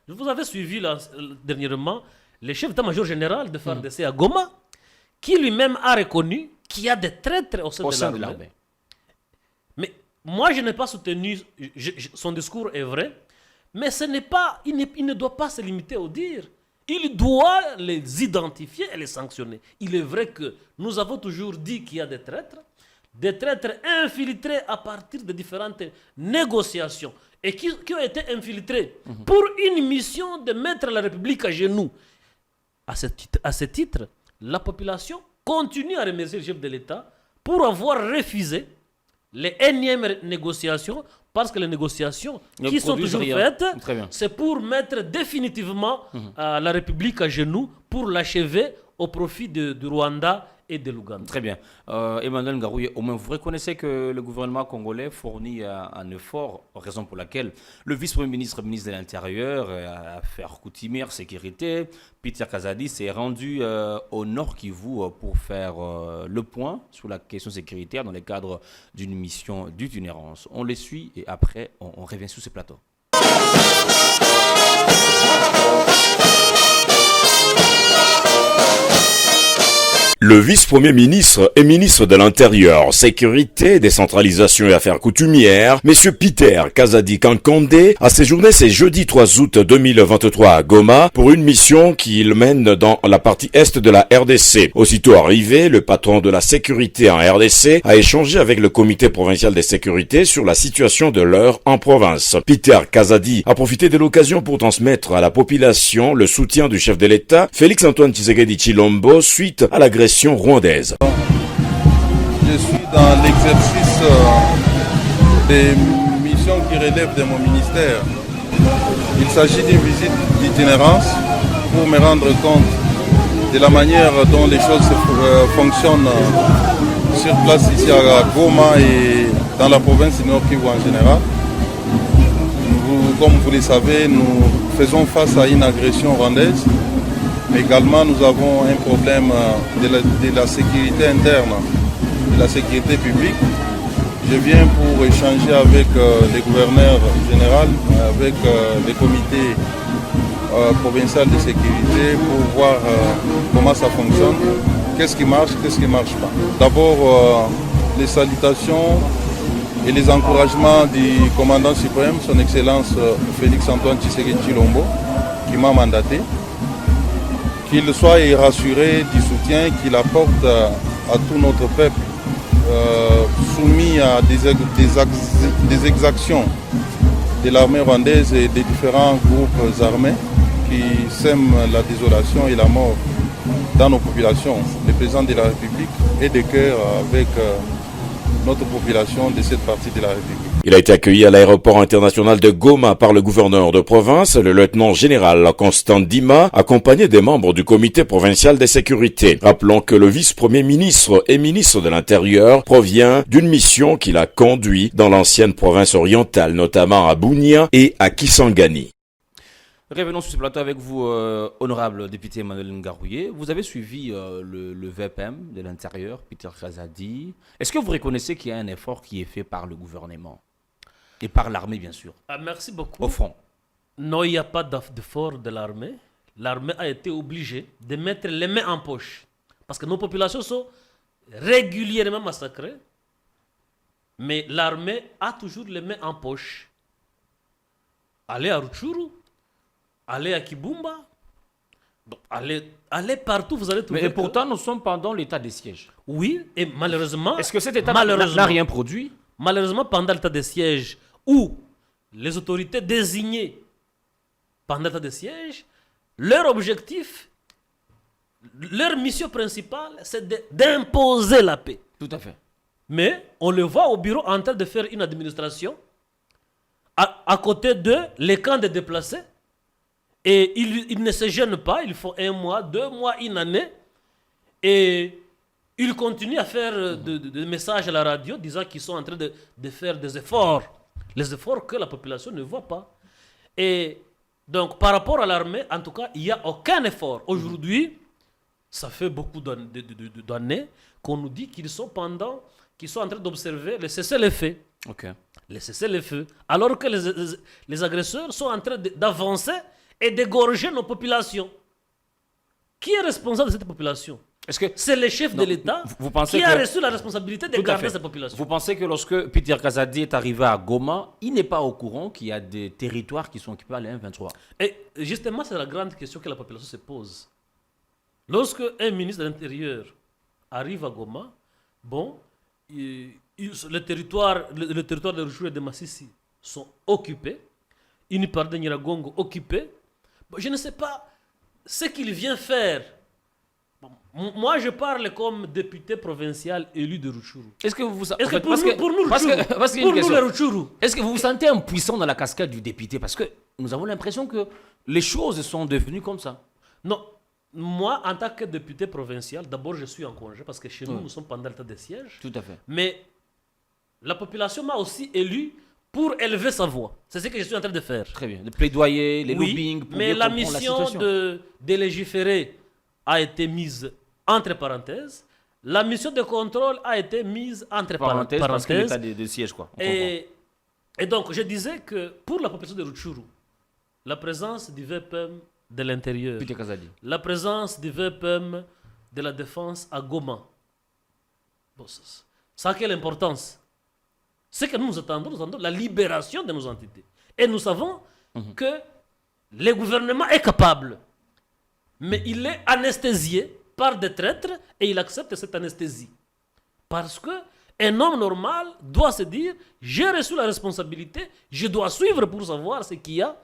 Vous avez suivi dernièrement le chef d'état-major général de FARDC à Goma, qui lui-même a reconnu qu'il y a des traîtres au sein de l'armée. Mais moi, je n'ai pas soutenu, son discours est vrai, mais il ne doit pas se limiter au dire. Il doit les identifier et les sanctionner. Il est vrai que nous avons toujours dit qu'il y a des traîtres infiltrés à partir de différentes négociations et qui ont été infiltrés pour une mission de mettre la République à genoux. À ce titre, la population continue à remercier le chef de l'État pour avoir refusé les énièmes négociations, parce que les négociations qui sont toujours faites, c'est pour mettre définitivement la République à genoux, pour l'achever au profit du Rwanda et de l'Ouganda. Très bien. Emmanuel Ngarouye, au moins vous reconnaissez que le gouvernement congolais fournit un effort, raison pour laquelle le vice-premier ministre, ministre de l'Intérieur, affaires coutumières, sécurité, Peter Kazadi, s'est rendu au Nord Kivu pour faire le point sur la question sécuritaire dans le cadre d'une mission d'itinérance. On les suit et après on revient sur ce plateau. Le vice-premier ministre et ministre de l'Intérieur, Sécurité, Décentralisation et Affaires coutumières, M. Peter Kazadi Kankondé, a séjourné ce jeudi 3 août 2023 à Goma pour une mission qu'il mène dans la partie est de la RDC. Aussitôt arrivé, le patron de la sécurité en RDC a échangé avec le comité provincial de sécurité sur la situation de l'heure en province. Peter Kazadi a profité de l'occasion pour transmettre à la population le soutien du chef de l'État, Félix-Antoine Tshisekedi Tshilombo, suite à l'agression rwandaise. Je suis dans l'exercice des missions qui relèvent de mon ministère. Il s'agit d'une visite d'itinérance pour me rendre compte de la manière dont les choses fonctionnent sur place ici à Goma et dans la province du Nord Kivu en général. Comme vous le savez, nous faisons face à une agression rwandaise Également, nous avons un problème de la sécurité interne, de la sécurité publique. Je viens pour échanger avec les gouverneurs généraux, avec les comités provinciaux de sécurité pour voir comment ça fonctionne, qu'est-ce qui marche pas. D'abord, les salutations et les encouragements du commandant suprême, son Excellence Félix-Antoine Tshisekedi Tshilombo, qui m'a mandaté. Qu'il soit rassuré du soutien qu'il apporte à tout notre peuple, soumis à des exactions de l'armée rwandaise et des différents groupes armés qui sèment la désolation et la mort dans nos populations. Le président de la République est de cœur avec notre population de cette partie de la République. Il a été accueilli à l'aéroport international de Goma par le gouverneur de province, le lieutenant général Constant Dima, accompagné des membres du comité provincial de sécurité. Rappelons que le vice-premier ministre et ministre de l'Intérieur provient d'une mission qu'il a conduite dans l'ancienne province orientale, notamment à Bunia et à Kisangani. Revenons sur ce plateau avec vous, honorable député Emmanuel Ngarouye. Vous avez suivi le VPM de l'Intérieur, Peter Kazadi. Est-ce que vous reconnaissez qu'il y a un effort qui est fait par le gouvernement et par l'armée, bien sûr? Merci beaucoup. Au front. Non, il n'y a pas d'effort de l'armée. L'armée a été obligée de mettre les mains en poche. Parce que nos populations sont régulièrement massacrées. Mais l'armée a toujours les mains en poche. Allez à Rutshuru, allez à Kibumba, donc allez partout, vous allez trouver. Mais pourtant, nous sommes pendant l'état de siège. Oui, et malheureusement... Est-ce que cet état n'a rien produit? Malheureusement, pendant l'état de siège, où les autorités désignées pendant l'état de siège, leur objectif, leur mission principale, c'est d'imposer la paix. Tout à fait. Mais on le voit au bureau en train de faire une administration, à côté de les camps de déplacés, et ils ne se gênent pas, ils font 1 mois, 2 mois, 1 année, et ils continuent à faire des messages à la radio disant qu'ils sont en train de faire des efforts, les efforts que la population ne voit pas. Et donc par rapport à l'armée, en tout cas, il n'y a aucun effort. Aujourd'hui, ça fait beaucoup d'années qu'on nous dit qu'ils sont en train d'observer le cessez-le-feu. Okay. Le cessez-le-feu. Alors que les agresseurs sont en train d'avancer et d'égorger nos populations. Qui est responsable de cette population? Est-ce que c'est le chef de l'État qui a reçu la responsabilité de garder cette population? Vous pensez que lorsque Peter Kazadi est arrivé à Goma, il n'est pas au courant qu'il y a des territoires qui sont occupés à l'M23? Et justement, c'est la grande question que la population se pose. Lorsque un ministre de l'Intérieur arrive à Goma, bon, le territoire de Rutshuru et de Masisi sont occupés, une part de Nyiragongo occupée. Bon, je ne sais pas ce qu'il vient faire. Bon, moi, je parle comme député provincial élu de Rutshuru. Est-ce que vous est-ce que pour nous, le Rutshuru, est-ce que vous vous sentez impuissant dans la cascade du député? Parce que nous avons l'impression que les choses sont devenues comme ça. Non. Moi, en tant que député provincial, d'abord, je suis en congé parce que chez nous, nous sommes pendant l'état de siège. Tout à fait. Mais la population m'a aussi élu pour élever sa voix. C'est ce que je suis en train de faire. Très bien. Le plaidoyer, les lobbying. Pour mais la mission de légiférer a été mise entre parenthèses. La mission de contrôle a été mise entre parenthèses. Parce que l'état de siège, quoi. Et donc, je disais que pour la population de Rutshuru, la présence du VPM de l'Intérieur, la présence du VPM de la Défense à Goma, bon, ça a quelle importance? Ce que nous attendons la libération de nos entités. Et nous savons que le gouvernement est capable, mais il est anesthésié par des traîtres et il accepte cette anesthésie. Parce qu'un homme normal doit se dire, j'ai reçu la responsabilité, je dois suivre pour savoir ce qu'il y a,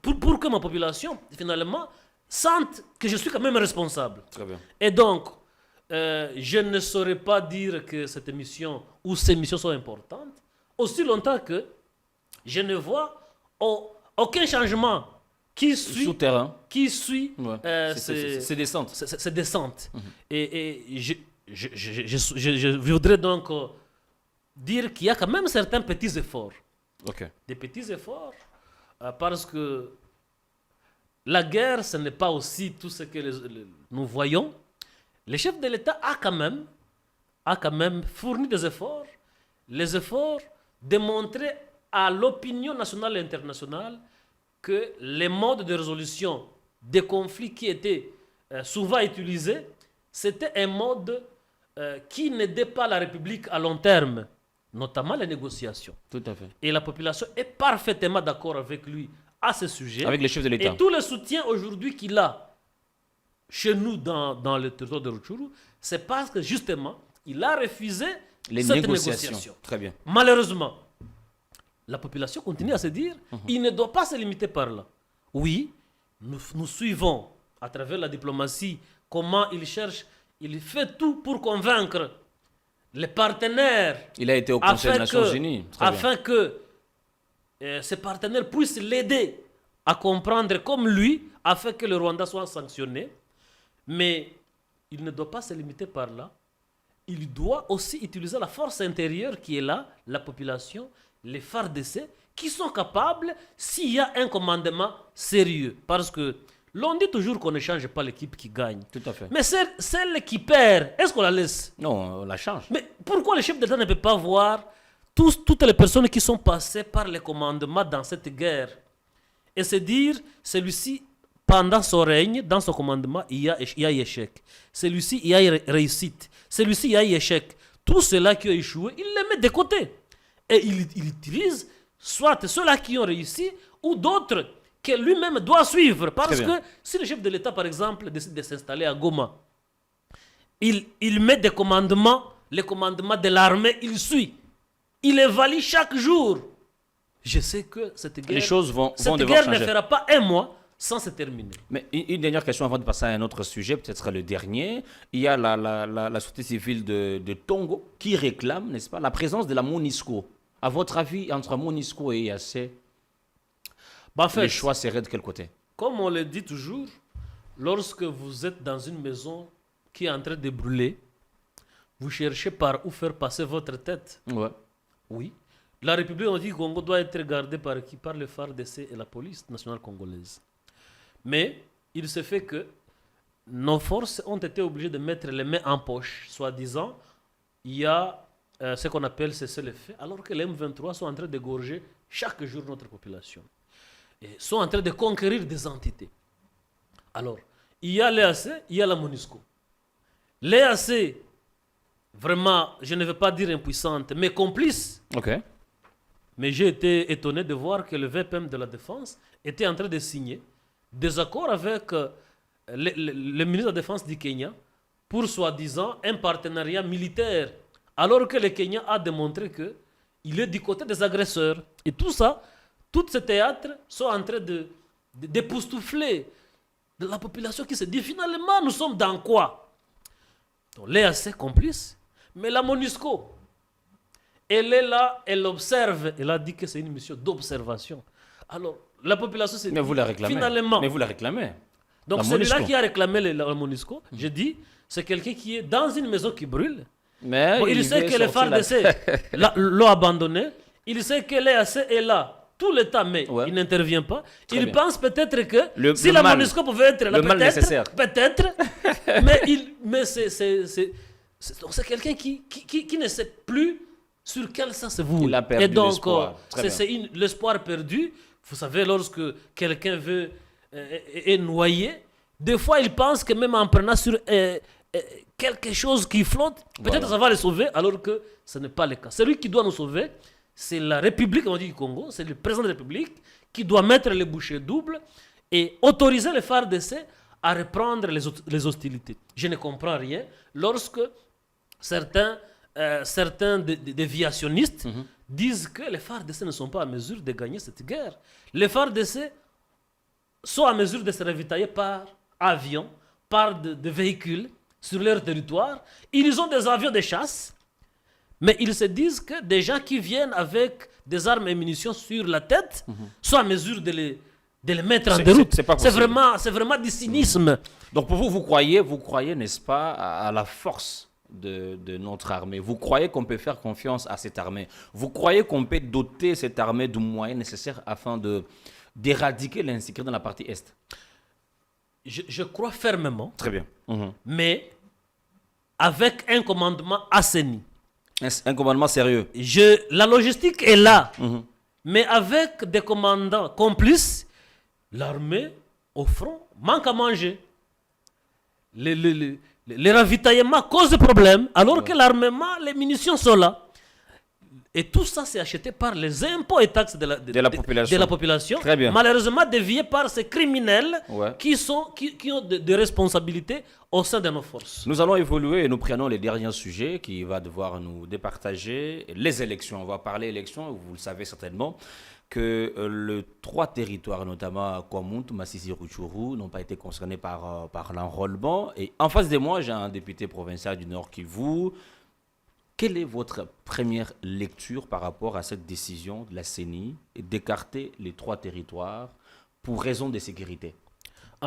pour que ma population, finalement, sente que je suis quand même responsable. Très bien. Et donc, je ne saurais pas dire que cette émission ou ces missions sont importantes, aussi longtemps que je ne vois aucun changement qui suit souterrain, qui suit ces descentes. Ces descentes. Et je voudrais donc dire qu'il y a quand même certains petits efforts. Okay. Des petits efforts parce que la guerre, ce n'est pas aussi tout ce que nous voyons. Le chef de l'État a quand même fourni des efforts. Les efforts de montrer à l'opinion nationale et internationale que les modes de résolution des conflits qui étaient souvent utilisés, c'était un mode qui n'aidait pas la République à long terme, notamment les négociations. Tout à fait. Et la population est parfaitement d'accord avec lui à ce sujet. Avec les chefs de l'État. Et tout le soutien aujourd'hui qu'il a chez nous dans le territoire de Rutshuru, c'est parce que justement, il a refusé cette négociation. Très bien. Malheureusement, la population continue à se dire, il ne doit pas se limiter par là. Oui, nous suivons à travers la diplomatie comment il cherche, il fait tout pour convaincre les partenaires. Il a été au Conseil des Nations Unies. Afin que ces partenaires puissent l'aider à comprendre comme lui, afin que le Rwanda soit sanctionné. Mais il ne doit pas se limiter par là. Il doit aussi utiliser la force intérieure qui est là, la population, les FARDC, qui sont capables, s'il y a un commandement sérieux. Parce que l'on dit toujours qu'on ne change pas l'équipe qui gagne. Tout à fait. Mais celle qui perd, est-ce qu'on la laisse? Non, on la change. Mais pourquoi le chef d'État ne peut pas voir toutes les personnes qui sont passées par les commandements dans cette guerre et se dire, celui-ci, pendant son règne, dans son commandement, il y a échec. Celui-ci, il y a réussite. Celui-ci, il y a échec. Tout ceux-là qui ont échoué, il les met de côté. Et il utilise soit ceux-là qui ont réussi ou d'autres que lui-même doit suivre. Parce que si le chef de l'État, par exemple, décide de s'installer à Goma, il met des commandements, les commandements de l'armée, il suit. Il les valide chaque jour. Je sais que cette guerre, les choses vont cette devoir guerre changer. ne fera pas un mois sans se terminer. Mais une dernière question avant de passer à un autre sujet, peut-être sera le dernier. Il y a la société civile de Tongo qui réclame, n'est-ce pas, la présence de la MONUSCO. À votre avis, entre MONUSCO et EAC, le choix serait de quel côté? Comme on le dit toujours, lorsque vous êtes dans une maison qui est en train de brûler, vous cherchez par où faire passer votre tête. Ouais. Oui. La République du Congo doit être gardée par qui? Par le FARDC et la police nationale congolaise. Mais il se fait que nos forces ont été obligées de mettre les mains en poche, soi-disant, il y a ce qu'on appelle cessez-le-feu, alors que les M23 sont en train d'égorger chaque jour notre population. Et sont en train de conquérir des entités. Alors, il y a l'EAC, il y a la MONUSCO. L'EAC, vraiment, je ne veux pas dire impuissante, mais complice. Ok. Mais j'ai été étonné de voir que le VPM de la Défense était en train de signer des accords avec le ministre de la Défense du Kenya pour, soi-disant, un partenariat militaire. Alors que le Kenya a démontré qu'il est du côté des agresseurs. Et tout ça, tous ces théâtres sont en train d'époustoufler de la population qui se dit finalement nous sommes dans quoi? Donc l'EAC complice, mais la MONUSCO, elle est là, elle observe, elle a dit que c'est une mission d'observation. Alors la population se dit vous la réclamez. Finalement. Mais vous la réclamez. Donc La celui-là MONUSCO. qui a réclamé la MONUSCO, je dis, c'est quelqu'un qui est dans une maison qui brûle. Mais Bon, il sait que les FARDC l'ont abandonné. Il sait que l'EAC est là tout le temps, mais il n'intervient pas. Très il bien. pense peut-être que si le la mal. MONUSCO pouvait être là, Le mal nécessaire. peut-être, mais c'est quelqu'un qui ne sait plus sur quel sens vous. Il a perdu Et donc, l'espoir. Très c'est l'espoir perdu. Vous savez, lorsque quelqu'un est noyé, des fois il pense que même en prenant sur quelque chose qui flotte, peut-être ça va le sauver, alors que ce n'est pas le cas. Celui qui doit nous sauver, c'est la République du Congo, c'est le président de la République qui doit mettre les bouchées doubles et autoriser les FARDC à reprendre les hostilités. Je ne comprends rien lorsque certains déviationnistes disent que les FARDC ne sont pas en mesure de gagner cette guerre. Les FARDC sont en mesure de se ravitailler par avion, par de véhicules sur leur territoire. Ils ont des avions de chasse, mais ils se disent que des gens qui viennent avec des armes et munitions sur la tête sont en mesure de les mettre en déroute. C'est vraiment du cynisme. Donc pour vous, vous croyez, n'est-ce pas, à la force de notre armée. Vous croyez qu'on peut faire confiance à cette armée. Vous croyez qu'on peut doter cette armée du moyen nécessaire afin d'éradiquer l'insécurité dans la partie Est. je crois fermement. Très bien. Mais avec un commandement assaini. Un commandement sérieux. La logistique est là. Mais avec des commandants complices, l'armée, au front, manque à manger. Les ravitaillements causent des problèmes, alors que l'armement, les munitions sont là. Et tout ça, c'est acheté par les impôts et taxes de la population. Très bien. Malheureusement, déviés par ces criminels qui ont des responsabilités au sein de nos forces. Nous allons évoluer et nous prenons les derniers sujets qui va devoir nous départager. Les élections, on va parler élections, vous le savez certainement que les 3 territoires, notamment Kwamount, Massissi, Rutshuru, n'ont pas été concernés par l'enrôlement. Et en face de moi, j'ai un député provincial du Nord Kivu. Quelle est votre première lecture par rapport à cette décision de la CENI d'écarter les 3 territoires pour raison de sécurité?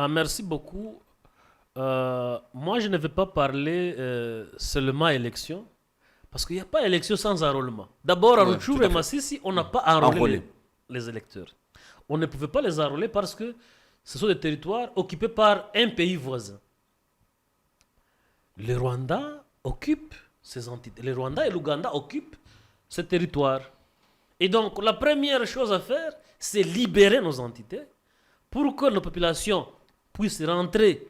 Merci beaucoup. Moi, je ne vais pas parler seulement élection, parce qu'il n'y a pas élection sans enrôlement. D'abord, à Rutshuru et Massissi, on n'a pas enrôlé les électeurs. On ne pouvait pas les enrôler parce que ce sont des territoires occupés par un pays voisin. Le Rwanda occupe ces entités. Le Rwanda et l'Ouganda occupent ces territoires. Et donc, la première chose à faire, c'est libérer nos entités pour que nos populations puissent rentrer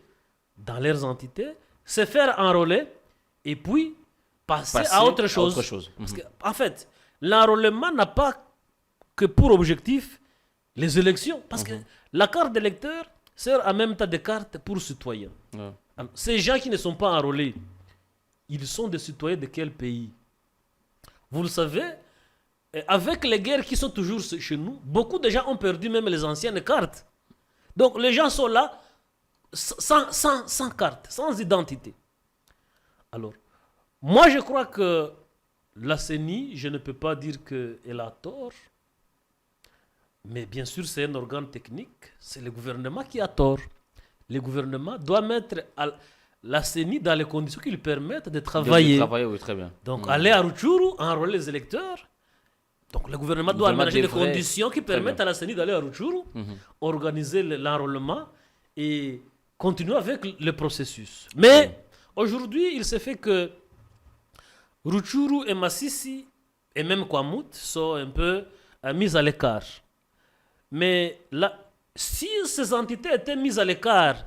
dans leurs entités, se faire enrôler et puis passer à autre chose. Parce que, en fait, l'enrôlement n'a pas que pour objectif les élections. Parce que la carte d'électeur sert en même temps de carte pour citoyens. Alors, ces gens qui ne sont pas enrôlés, ils sont des citoyens de quel pays? Vous le savez, avec les guerres qui sont toujours chez nous, beaucoup de gens ont perdu même les anciennes cartes. Donc les gens sont là sans carte, sans identité. Alors, moi je crois que la CENI, je ne peux pas dire qu'elle a tort, mais bien sûr c'est un organe technique, c'est le gouvernement qui a tort. Le gouvernement doit mettre la CENI dans les conditions qui lui permettent de travailler. Oui, très bien. Donc aller à Rutshuru, enrôler les électeurs. Donc le gouvernement doit aménager des conditions qui permettent à la CENI d'aller à Rutshuru, organiser l'enrôlement et continuer avec le processus. Mais aujourd'hui, il se fait que Rutshuru et Massissi et même Kwamount sont un peu mis à l'écart. Mais si ces entités étaient mises à l'écart,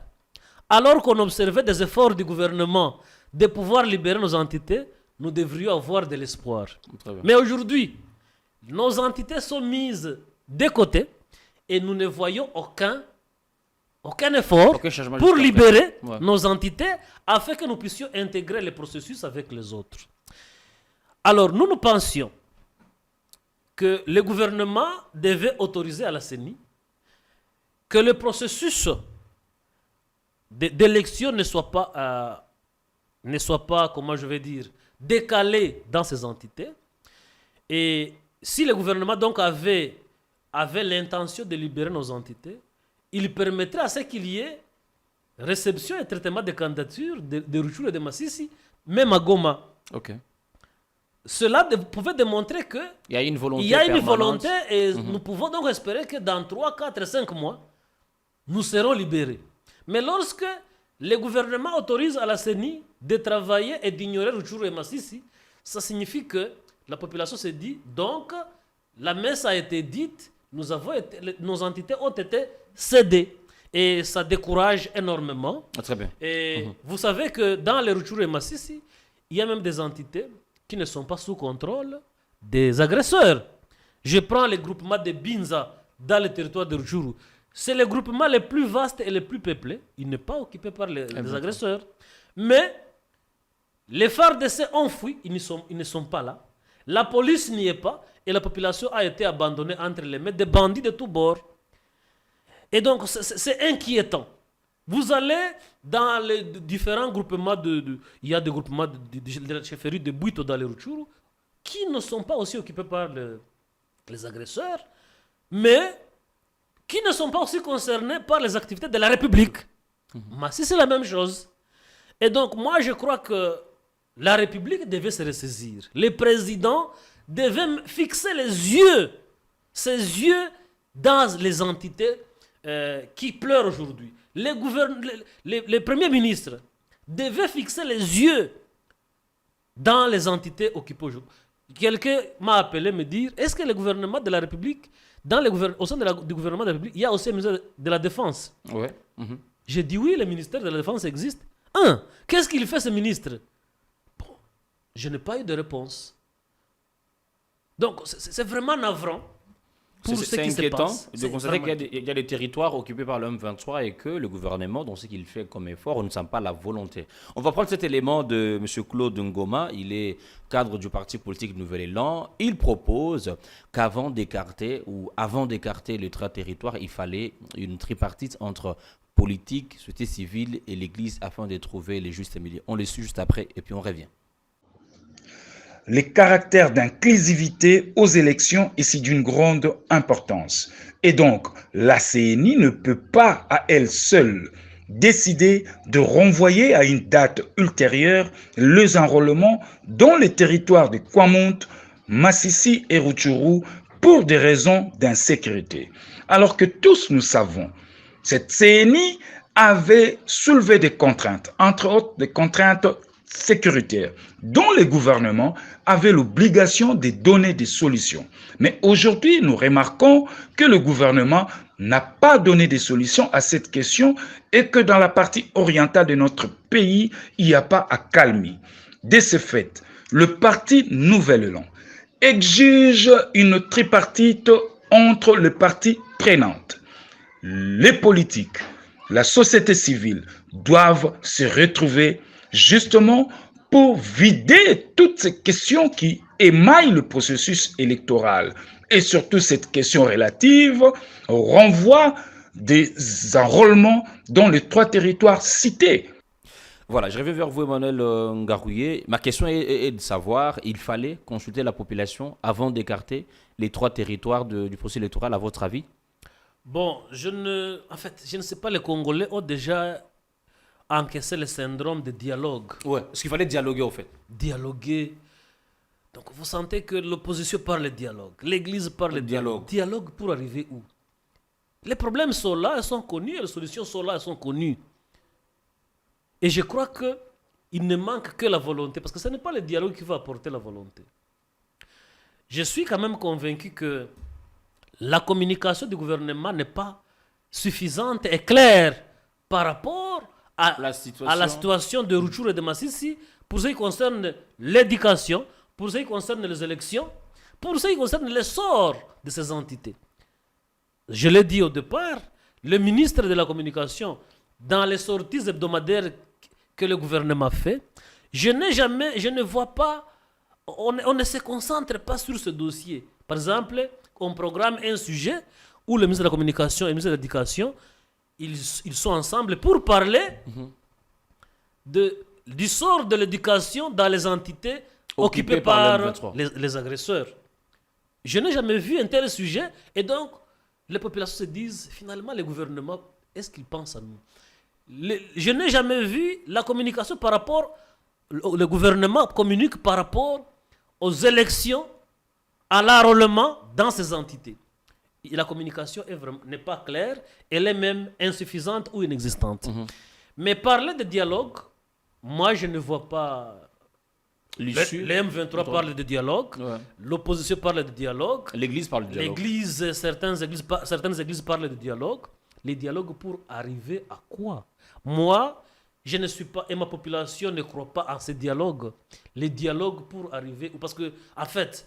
alors qu'on observait des efforts du gouvernement de pouvoir libérer nos entités, nous devrions avoir de l'espoir. Mais aujourd'hui, nos entités sont mises de côté et nous ne voyons aucun effort pour libérer nos entités afin que nous puissions intégrer le processus avec les autres. Alors, nous pensions que le gouvernement devait autoriser à la CENI que le processus d'élection ne soit pas, comment je vais dire, décalé dans ces entités. Et si le gouvernement donc avait l'intention de libérer nos entités, il permettrait à ce qu'il y ait réception et traitement des candidatures de Rutshuru et de Massissi, même à Goma. Cela pouvait démontrer qu'il y a une volonté. Il y a une volonté et nous pouvons donc espérer que dans 3, 4, 5 mois, nous serons libérés. Mais lorsque le gouvernement autorise à la CENI de travailler et d'ignorer Rutshuru et Massissi, ça signifie que la population se dit, donc, la messe a été dite, nos entités ont été cédées. Et ça décourage énormément. Très bien. Et vous savez que dans les Rutshuru et Massissi, il y a même des entités qui ne sont pas sous contrôle des agresseurs. Je prends le groupement de Binza dans le territoire de Rutshuru. C'est le groupement le plus vaste et le plus peuplé. Il n'est pas occupé par les agresseurs. Mais les FARDC ont fui, ils ne sont pas là. La police n'y est pas et la population a été abandonnée entre les mains des bandits de tous bords. Et donc c'est inquiétant. Vous allez dans les différents groupements il y a des groupements de la chefferie de Bwito dans les Rutshuru qui ne sont pas aussi occupés par les agresseurs, mais qui ne sont pas aussi concernés par les activités de la République. Mais si c'est la même chose. Et donc moi je crois que la République devait se ressaisir. Le président devait fixer ses yeux dans les entités qui pleurent aujourd'hui. les premiers ministres devaient fixer les yeux dans les entités occupées aujourd'hui. Quelqu'un m'a appelé me dire, est-ce que le gouvernement de la République, au sein du gouvernement de la République, il y a aussi un ministère de la Défense? Ouais. J'ai dit oui, le ministère de la Défense existe. Qu'est-ce qu'il fait ce ministre? Bon, je n'ai pas eu de réponse. Donc c'est vraiment navrant. C'est inquiétant de constater qu'il y a des territoires occupés par le M23 et que le gouvernement, dans ce qu'il fait comme effort, on ne sent pas la volonté. On va prendre cet élément de M. Claude Ngoma. Il est cadre du parti politique Nouvel Élan. Il propose qu'avant d'écarter le territoire, il fallait une tripartite entre politique, société civile et l'Église afin de trouver les justes milieux. On les suit juste après et puis on revient. Les caractères d'inclusivité aux élections est d'une grande importance. Et donc, la CENI ne peut pas à elle seule décider de renvoyer à une date ultérieure les enrôlements dans les territoires de Kwamount, Massissi et Rutshuru pour des raisons d'insécurité. Alors que tous nous savons, cette CENI avait soulevé des contraintes, entre autres des contraintes sécuritaires, dont le gouvernement avait l'obligation de donner des solutions. Mais aujourd'hui, nous remarquons que le gouvernement n'a pas donné de solutions à cette question et que dans la partie orientale de notre pays, il n'y a pas à calmer. De ce fait, le parti Nouvel Élan exige une tripartite entre les parties prenantes. Les politiques, la société civile doivent se retrouver justement pour vider toutes ces questions qui émaillent le processus électoral et surtout cette question relative au renvoi des enrôlements dans les 3 territoires cités. Voilà, je reviens vers vous, Emmanuel Ngarouye. Ma question est de savoir, il fallait consulter la population avant d'écarter les 3 territoires du processus électoral, à votre avis? Bon, je ne sais pas, les Congolais ont déjà encaisser le syndrome de dialogue. Ouais, parce qu'il fallait dialoguer au fait. Dialoguer. Donc vous sentez que l'opposition parle de dialogue, l'église parle de dialogue. Dialogue pour arriver où? Les problèmes sont là, ils sont connus, les solutions sont là, elles sont connues. Et je crois qu'il ne manque que la volonté, parce que ce n'est pas le dialogue qui va apporter la volonté. Je suis quand même convaincu que la communication du gouvernement n'est pas suffisante et claire par rapport à la situation de Rutshuru et de Massissi, pour ce qui concerne l'éducation, pour ce qui concerne les élections, pour ce qui concerne l'essor de ces entités. Je l'ai dit au départ, le ministre de la Communication, dans les sorties hebdomadaires que le gouvernement fait, je ne vois pas, on ne se concentre pas sur ce dossier. Par exemple, on programme un sujet où le ministre de la Communication et le ministre de l'Éducation, ils sont ensemble pour parler du sort de l'éducation dans les entités occupées par les agresseurs. Je n'ai jamais vu un tel sujet et donc les populations se disent finalement le gouvernement, est-ce qu'il pense à nous? Je n'ai jamais vu la communication par rapport, le gouvernement communique par rapport aux élections, à l'enrôlement dans ces entités. La communication n'est pas claire, elle est même insuffisante ou inexistante. Mais parler de dialogue, moi je ne vois pas. Les M23 parlent de dialogue, l'opposition parle de dialogue, l'église parle de dialogue. Certaines églises parlent de dialogue. Les dialogues pour arriver à quoi? Moi, je ne suis pas, et ma population ne croit pas en ces dialogues. Les dialogues pour arriver, parce que, en fait,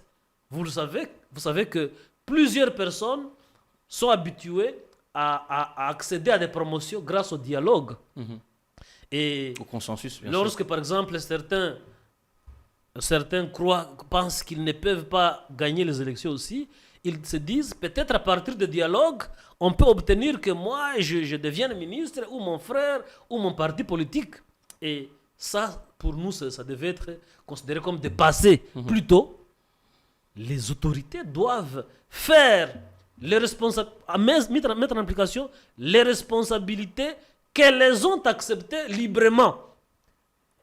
vous savez que plusieurs personnes sont habituées à accéder à des promotions grâce au dialogue. Et au consensus, bien lorsque, sûr. par exemple, certains pensent qu'ils ne peuvent pas gagner les élections aussi, ils se disent peut-être à partir de dialogue, on peut obtenir que moi, je devienne ministre, ou mon frère, ou mon parti politique. Et ça, pour nous, ça devait être considéré comme dépassé. Plutôt, les autorités doivent faire mettre en application les responsabilités qu'elles les ont acceptées librement.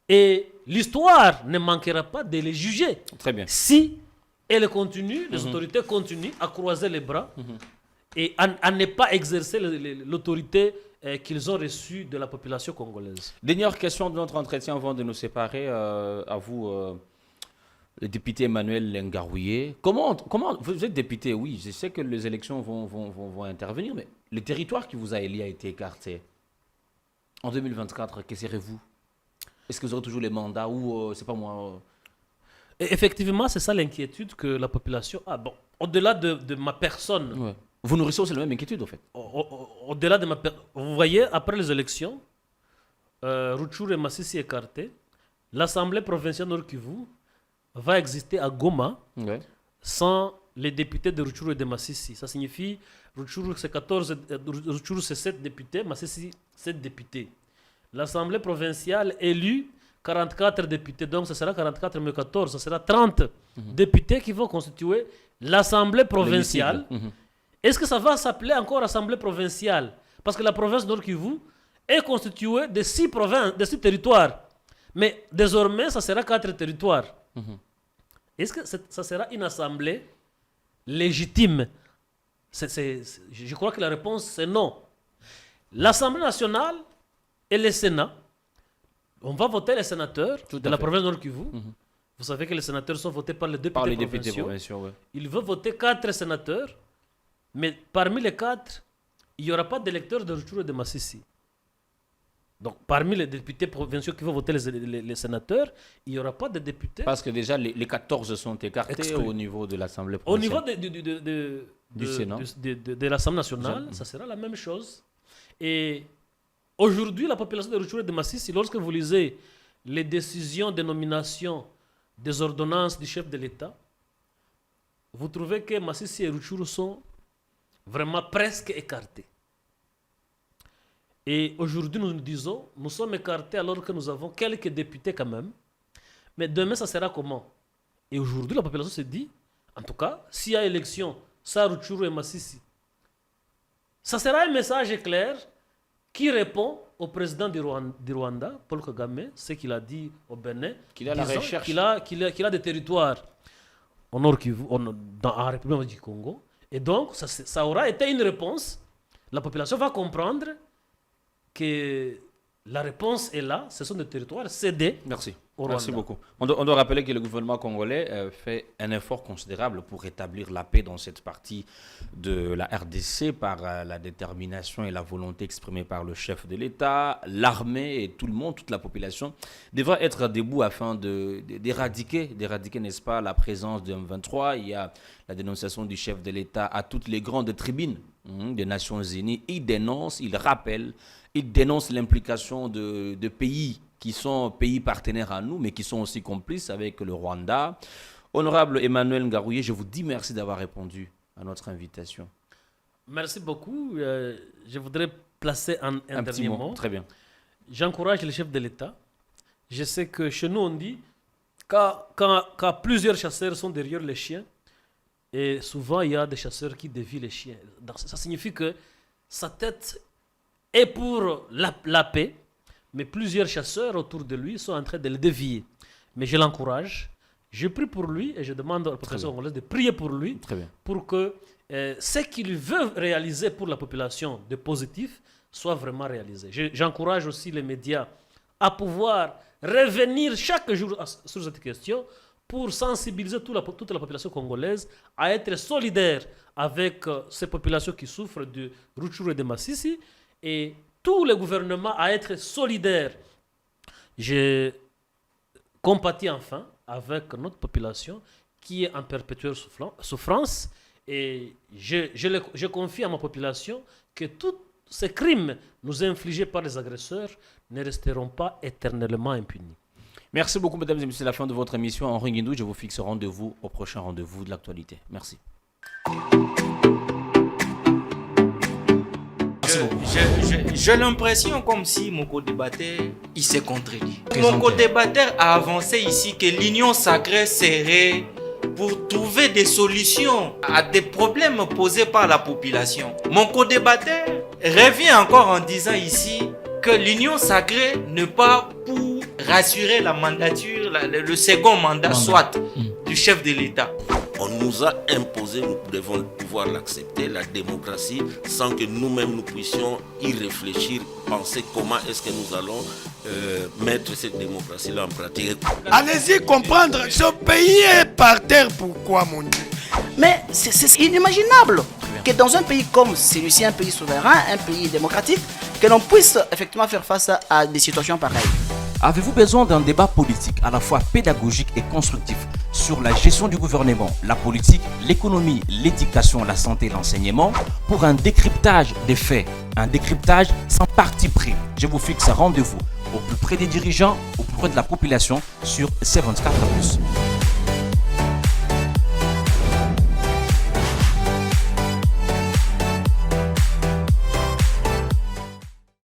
Et l'histoire ne manquera pas de les juger. Très bien. Si elles continuent, les autorités continuent à croiser les bras et à ne pas exercer l'autorité qu'ils ont reçu de la population congolaise. Dernière question de notre entretien avant de nous séparer. À vous, le député Emmanuel Ngarouye. Comment vous êtes député? Oui, je sais que les élections vont intervenir, mais le territoire qui vous a élu a été écarté. En 2024, que serez-vous? Est-ce que vous aurez toujours les mandats ou c'est pas moi Et effectivement, c'est ça l'inquiétude que la population a. Bon, au-delà de ma personne. Ouais. Vous nourrissez aussi la même inquiétude, en fait. Au-delà de ma personne. Vous voyez, après les élections, Rutshuru et Masisi écartés, l'Assemblée provinciale Nord Kivu va exister à Goma sans les députés de Rutshuru et de Masisi. Ça signifie Rutshuru c'est 7 députés, Masisi 7 députés. L'Assemblée provinciale élue 44 députés, donc ce sera 44 mais 14, ce sera 30 députés qui vont constituer l'Assemblée provinciale. Est-ce que ça va s'appeler encore Assemblée provinciale? Parce que la province Nord Kivu est constituée de 6 provinces, de 6 territoires. Mais désormais, ça sera 4 territoires. Est-ce que ça sera une assemblée légitime? Je crois que la réponse c'est non. L'Assemblée nationale et le Sénat, on va voter les sénateurs de la province Nord Kivu. Vous savez que les sénateurs sont votés par les députés provinciaux. Ouais. Il veut voter 4 sénateurs, mais parmi les 4, il n'y aura pas d'électeurs de Rutshuru et de Masisi. Donc, parmi les députés provinciaux qui vont voter les sénateurs, il n'y aura pas de députés. Parce que déjà, les 14 sont écartés au niveau de l'Assemblée provinciale. Au niveau du Sénat. De l'Assemblée nationale, ça sera la même chose. Et aujourd'hui, la population de Rutshuru et de Masisi, lorsque vous lisez les décisions de nomination des ordonnances du chef de l'État, vous trouvez que Masisi et Rutshuru sont vraiment presque écartés. Et aujourd'hui, nous nous disons, nous sommes écartés alors que nous avons quelques députés quand même. Mais demain, ça sera comment? Et aujourd'hui, la population se dit, en tout cas, s'il y a élection, ça Rutshuru et Masisi, ça sera un message clair qui répond au président du Rwanda, Paul Kagame, ce qu'il a dit au Bénin, qu'il a la recherche, qu'il a des territoires au Nord Kivu, dans la République du Congo. Et donc, ça aura été une réponse. La population va comprendre que la réponse est là. Ce sont des territoires cédés. Merci. Merci beaucoup. On doit rappeler que le gouvernement congolais fait un effort considérable pour rétablir la paix dans cette partie de la RDC par la détermination et la volonté exprimée par le chef de l'État, l'armée et tout le monde, toute la population devra être debout afin d'éradiquer, n'est-ce pas, la présence de M23. Il y a la dénonciation du chef de l'État à toutes les grandes tribunes des Nations Unies. Il dénonce, il rappelle, il dénonce l'implication de pays qui sont pays partenaires à nous, mais qui sont aussi complices avec le Rwanda. Honorable Emmanuel Ngarouye, je vous dis merci d'avoir répondu à notre invitation. Merci beaucoup. Je voudrais placer un dernier mot. Très bien. J'encourage le chef de l'État. Je sais que chez nous, on dit quand plusieurs chasseurs sont derrière les chiens, et souvent il y a des chasseurs qui dévient les chiens. Donc, ça signifie que sa tête est pour la paix, mais plusieurs chasseurs autour de lui sont en train de le dévier. Mais je l'encourage, je prie pour lui et je demande à la population congolaise de prier pour lui, pour que ce qu'il veut réaliser pour la population de positif soit vraiment réalisé. J'encourage aussi les médias à pouvoir revenir chaque jour sur cette question pour sensibiliser toute la population congolaise à être solidaire avec ces populations qui souffrent de Rutshuru et de Masisi, et tous les gouvernements à être solidaires. Je compatis enfin avec notre population qui est en perpétuelle souffrance, et je confie à ma population que tous ces crimes nous infligés par les agresseurs ne resteront pas éternellement impunis. Merci beaucoup, mesdames et messieurs. C'est la fin de votre émission Henri Guindou. Je vous fixe rendez-vous au prochain rendez-vous de l'actualité. Merci. J'ai l'impression comme si mon co-débatteur, il s'est contredit. Mon co-débatteur a avancé ici que l'union sacrée serait pour trouver des solutions à des problèmes posés par la population. Mon co-débatteur revient encore en disant ici que l'union sacrée n'est pas pour rassurer la mandature, le second mandat soit du chef de l'État. On nous a imposé, nous devons pouvoir l'accepter, la démocratie, sans que nous-mêmes nous puissions y réfléchir, penser comment est-ce que nous allons mettre cette démocratie-là en pratique. Allez-y comprendre, ce pays est par terre, pourquoi mon Dieu? Mais c'est inimaginable que dans un pays comme celui-ci, un pays souverain, un pays démocratique, que l'on puisse effectivement faire face à des situations pareilles. Avez-vous besoin d'un débat politique à la fois pédagogique et constructif sur la gestion du gouvernement, la politique, l'économie, l'éducation, la santé, l'enseignement, pour un décryptage des faits, un décryptage sans parti pris? Je vous fixe un rendez-vous au plus près des dirigeants, au plus près de la population sur C24+.